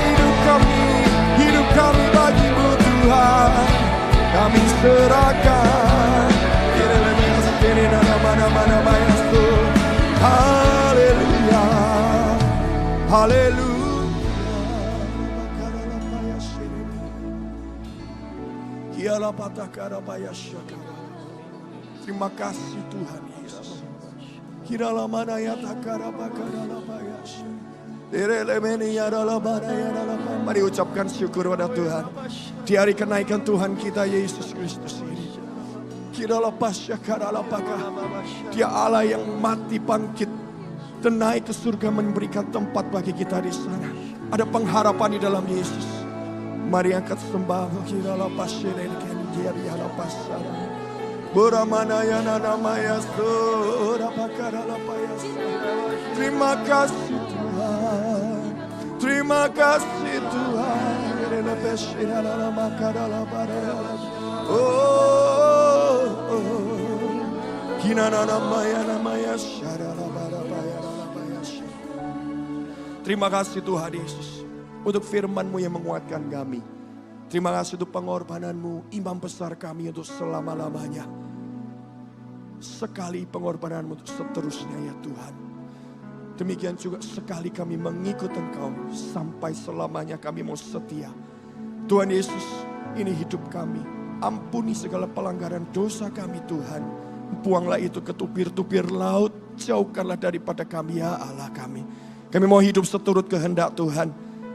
hidup kami bagi-Mu Tuhan. Kami serahkan. Haleluya, haleluya. Terima kasih Tuhan Yesus. Mari ucapkan syukur pada Tuhan di hari kenaikan Tuhan kita Yesus Kristus ini. Dia Allah yang mati bangkit dan naik ke surga, memberikan tempat bagi kita di sana. Ada pengharapan di dalam Yesus. Mari angkat sembah. Terima kasih Tuhan, terima kasih Tuhan. Terima kasih Tuhan Yesus untuk firman-Mu yang menguatkan kami. Terima kasih untuk pengorbanan-Mu, imam besar kami untuk selama-lamanya. Sekali pengorbanan-Mu untuk seterusnya ya Tuhan. Demikian juga sekali kami mengikut Engkau sampai selamanya kami mau setia. Tuhan Yesus, ini hidup kami. Ampuni segala pelanggaran dosa kami Tuhan. Buanglah itu ke tubir-tubir laut. Jauhkanlah daripada kami ya Allah kami. Kami mau hidup seturut kehendak Tuhan.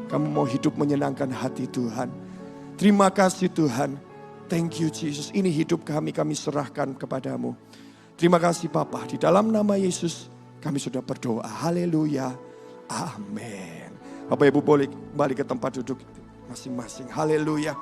Kami mau hidup menyenangkan hati Tuhan. Terima kasih Tuhan. Thank you Jesus. Ini hidup kami serahkan kepadamu. Terima kasih Bapa. Di dalam nama Yesus kami sudah berdoa. Haleluya. Amin. Bapak Ibu boleh kembali ke tempat duduk masing-masing. Haleluya.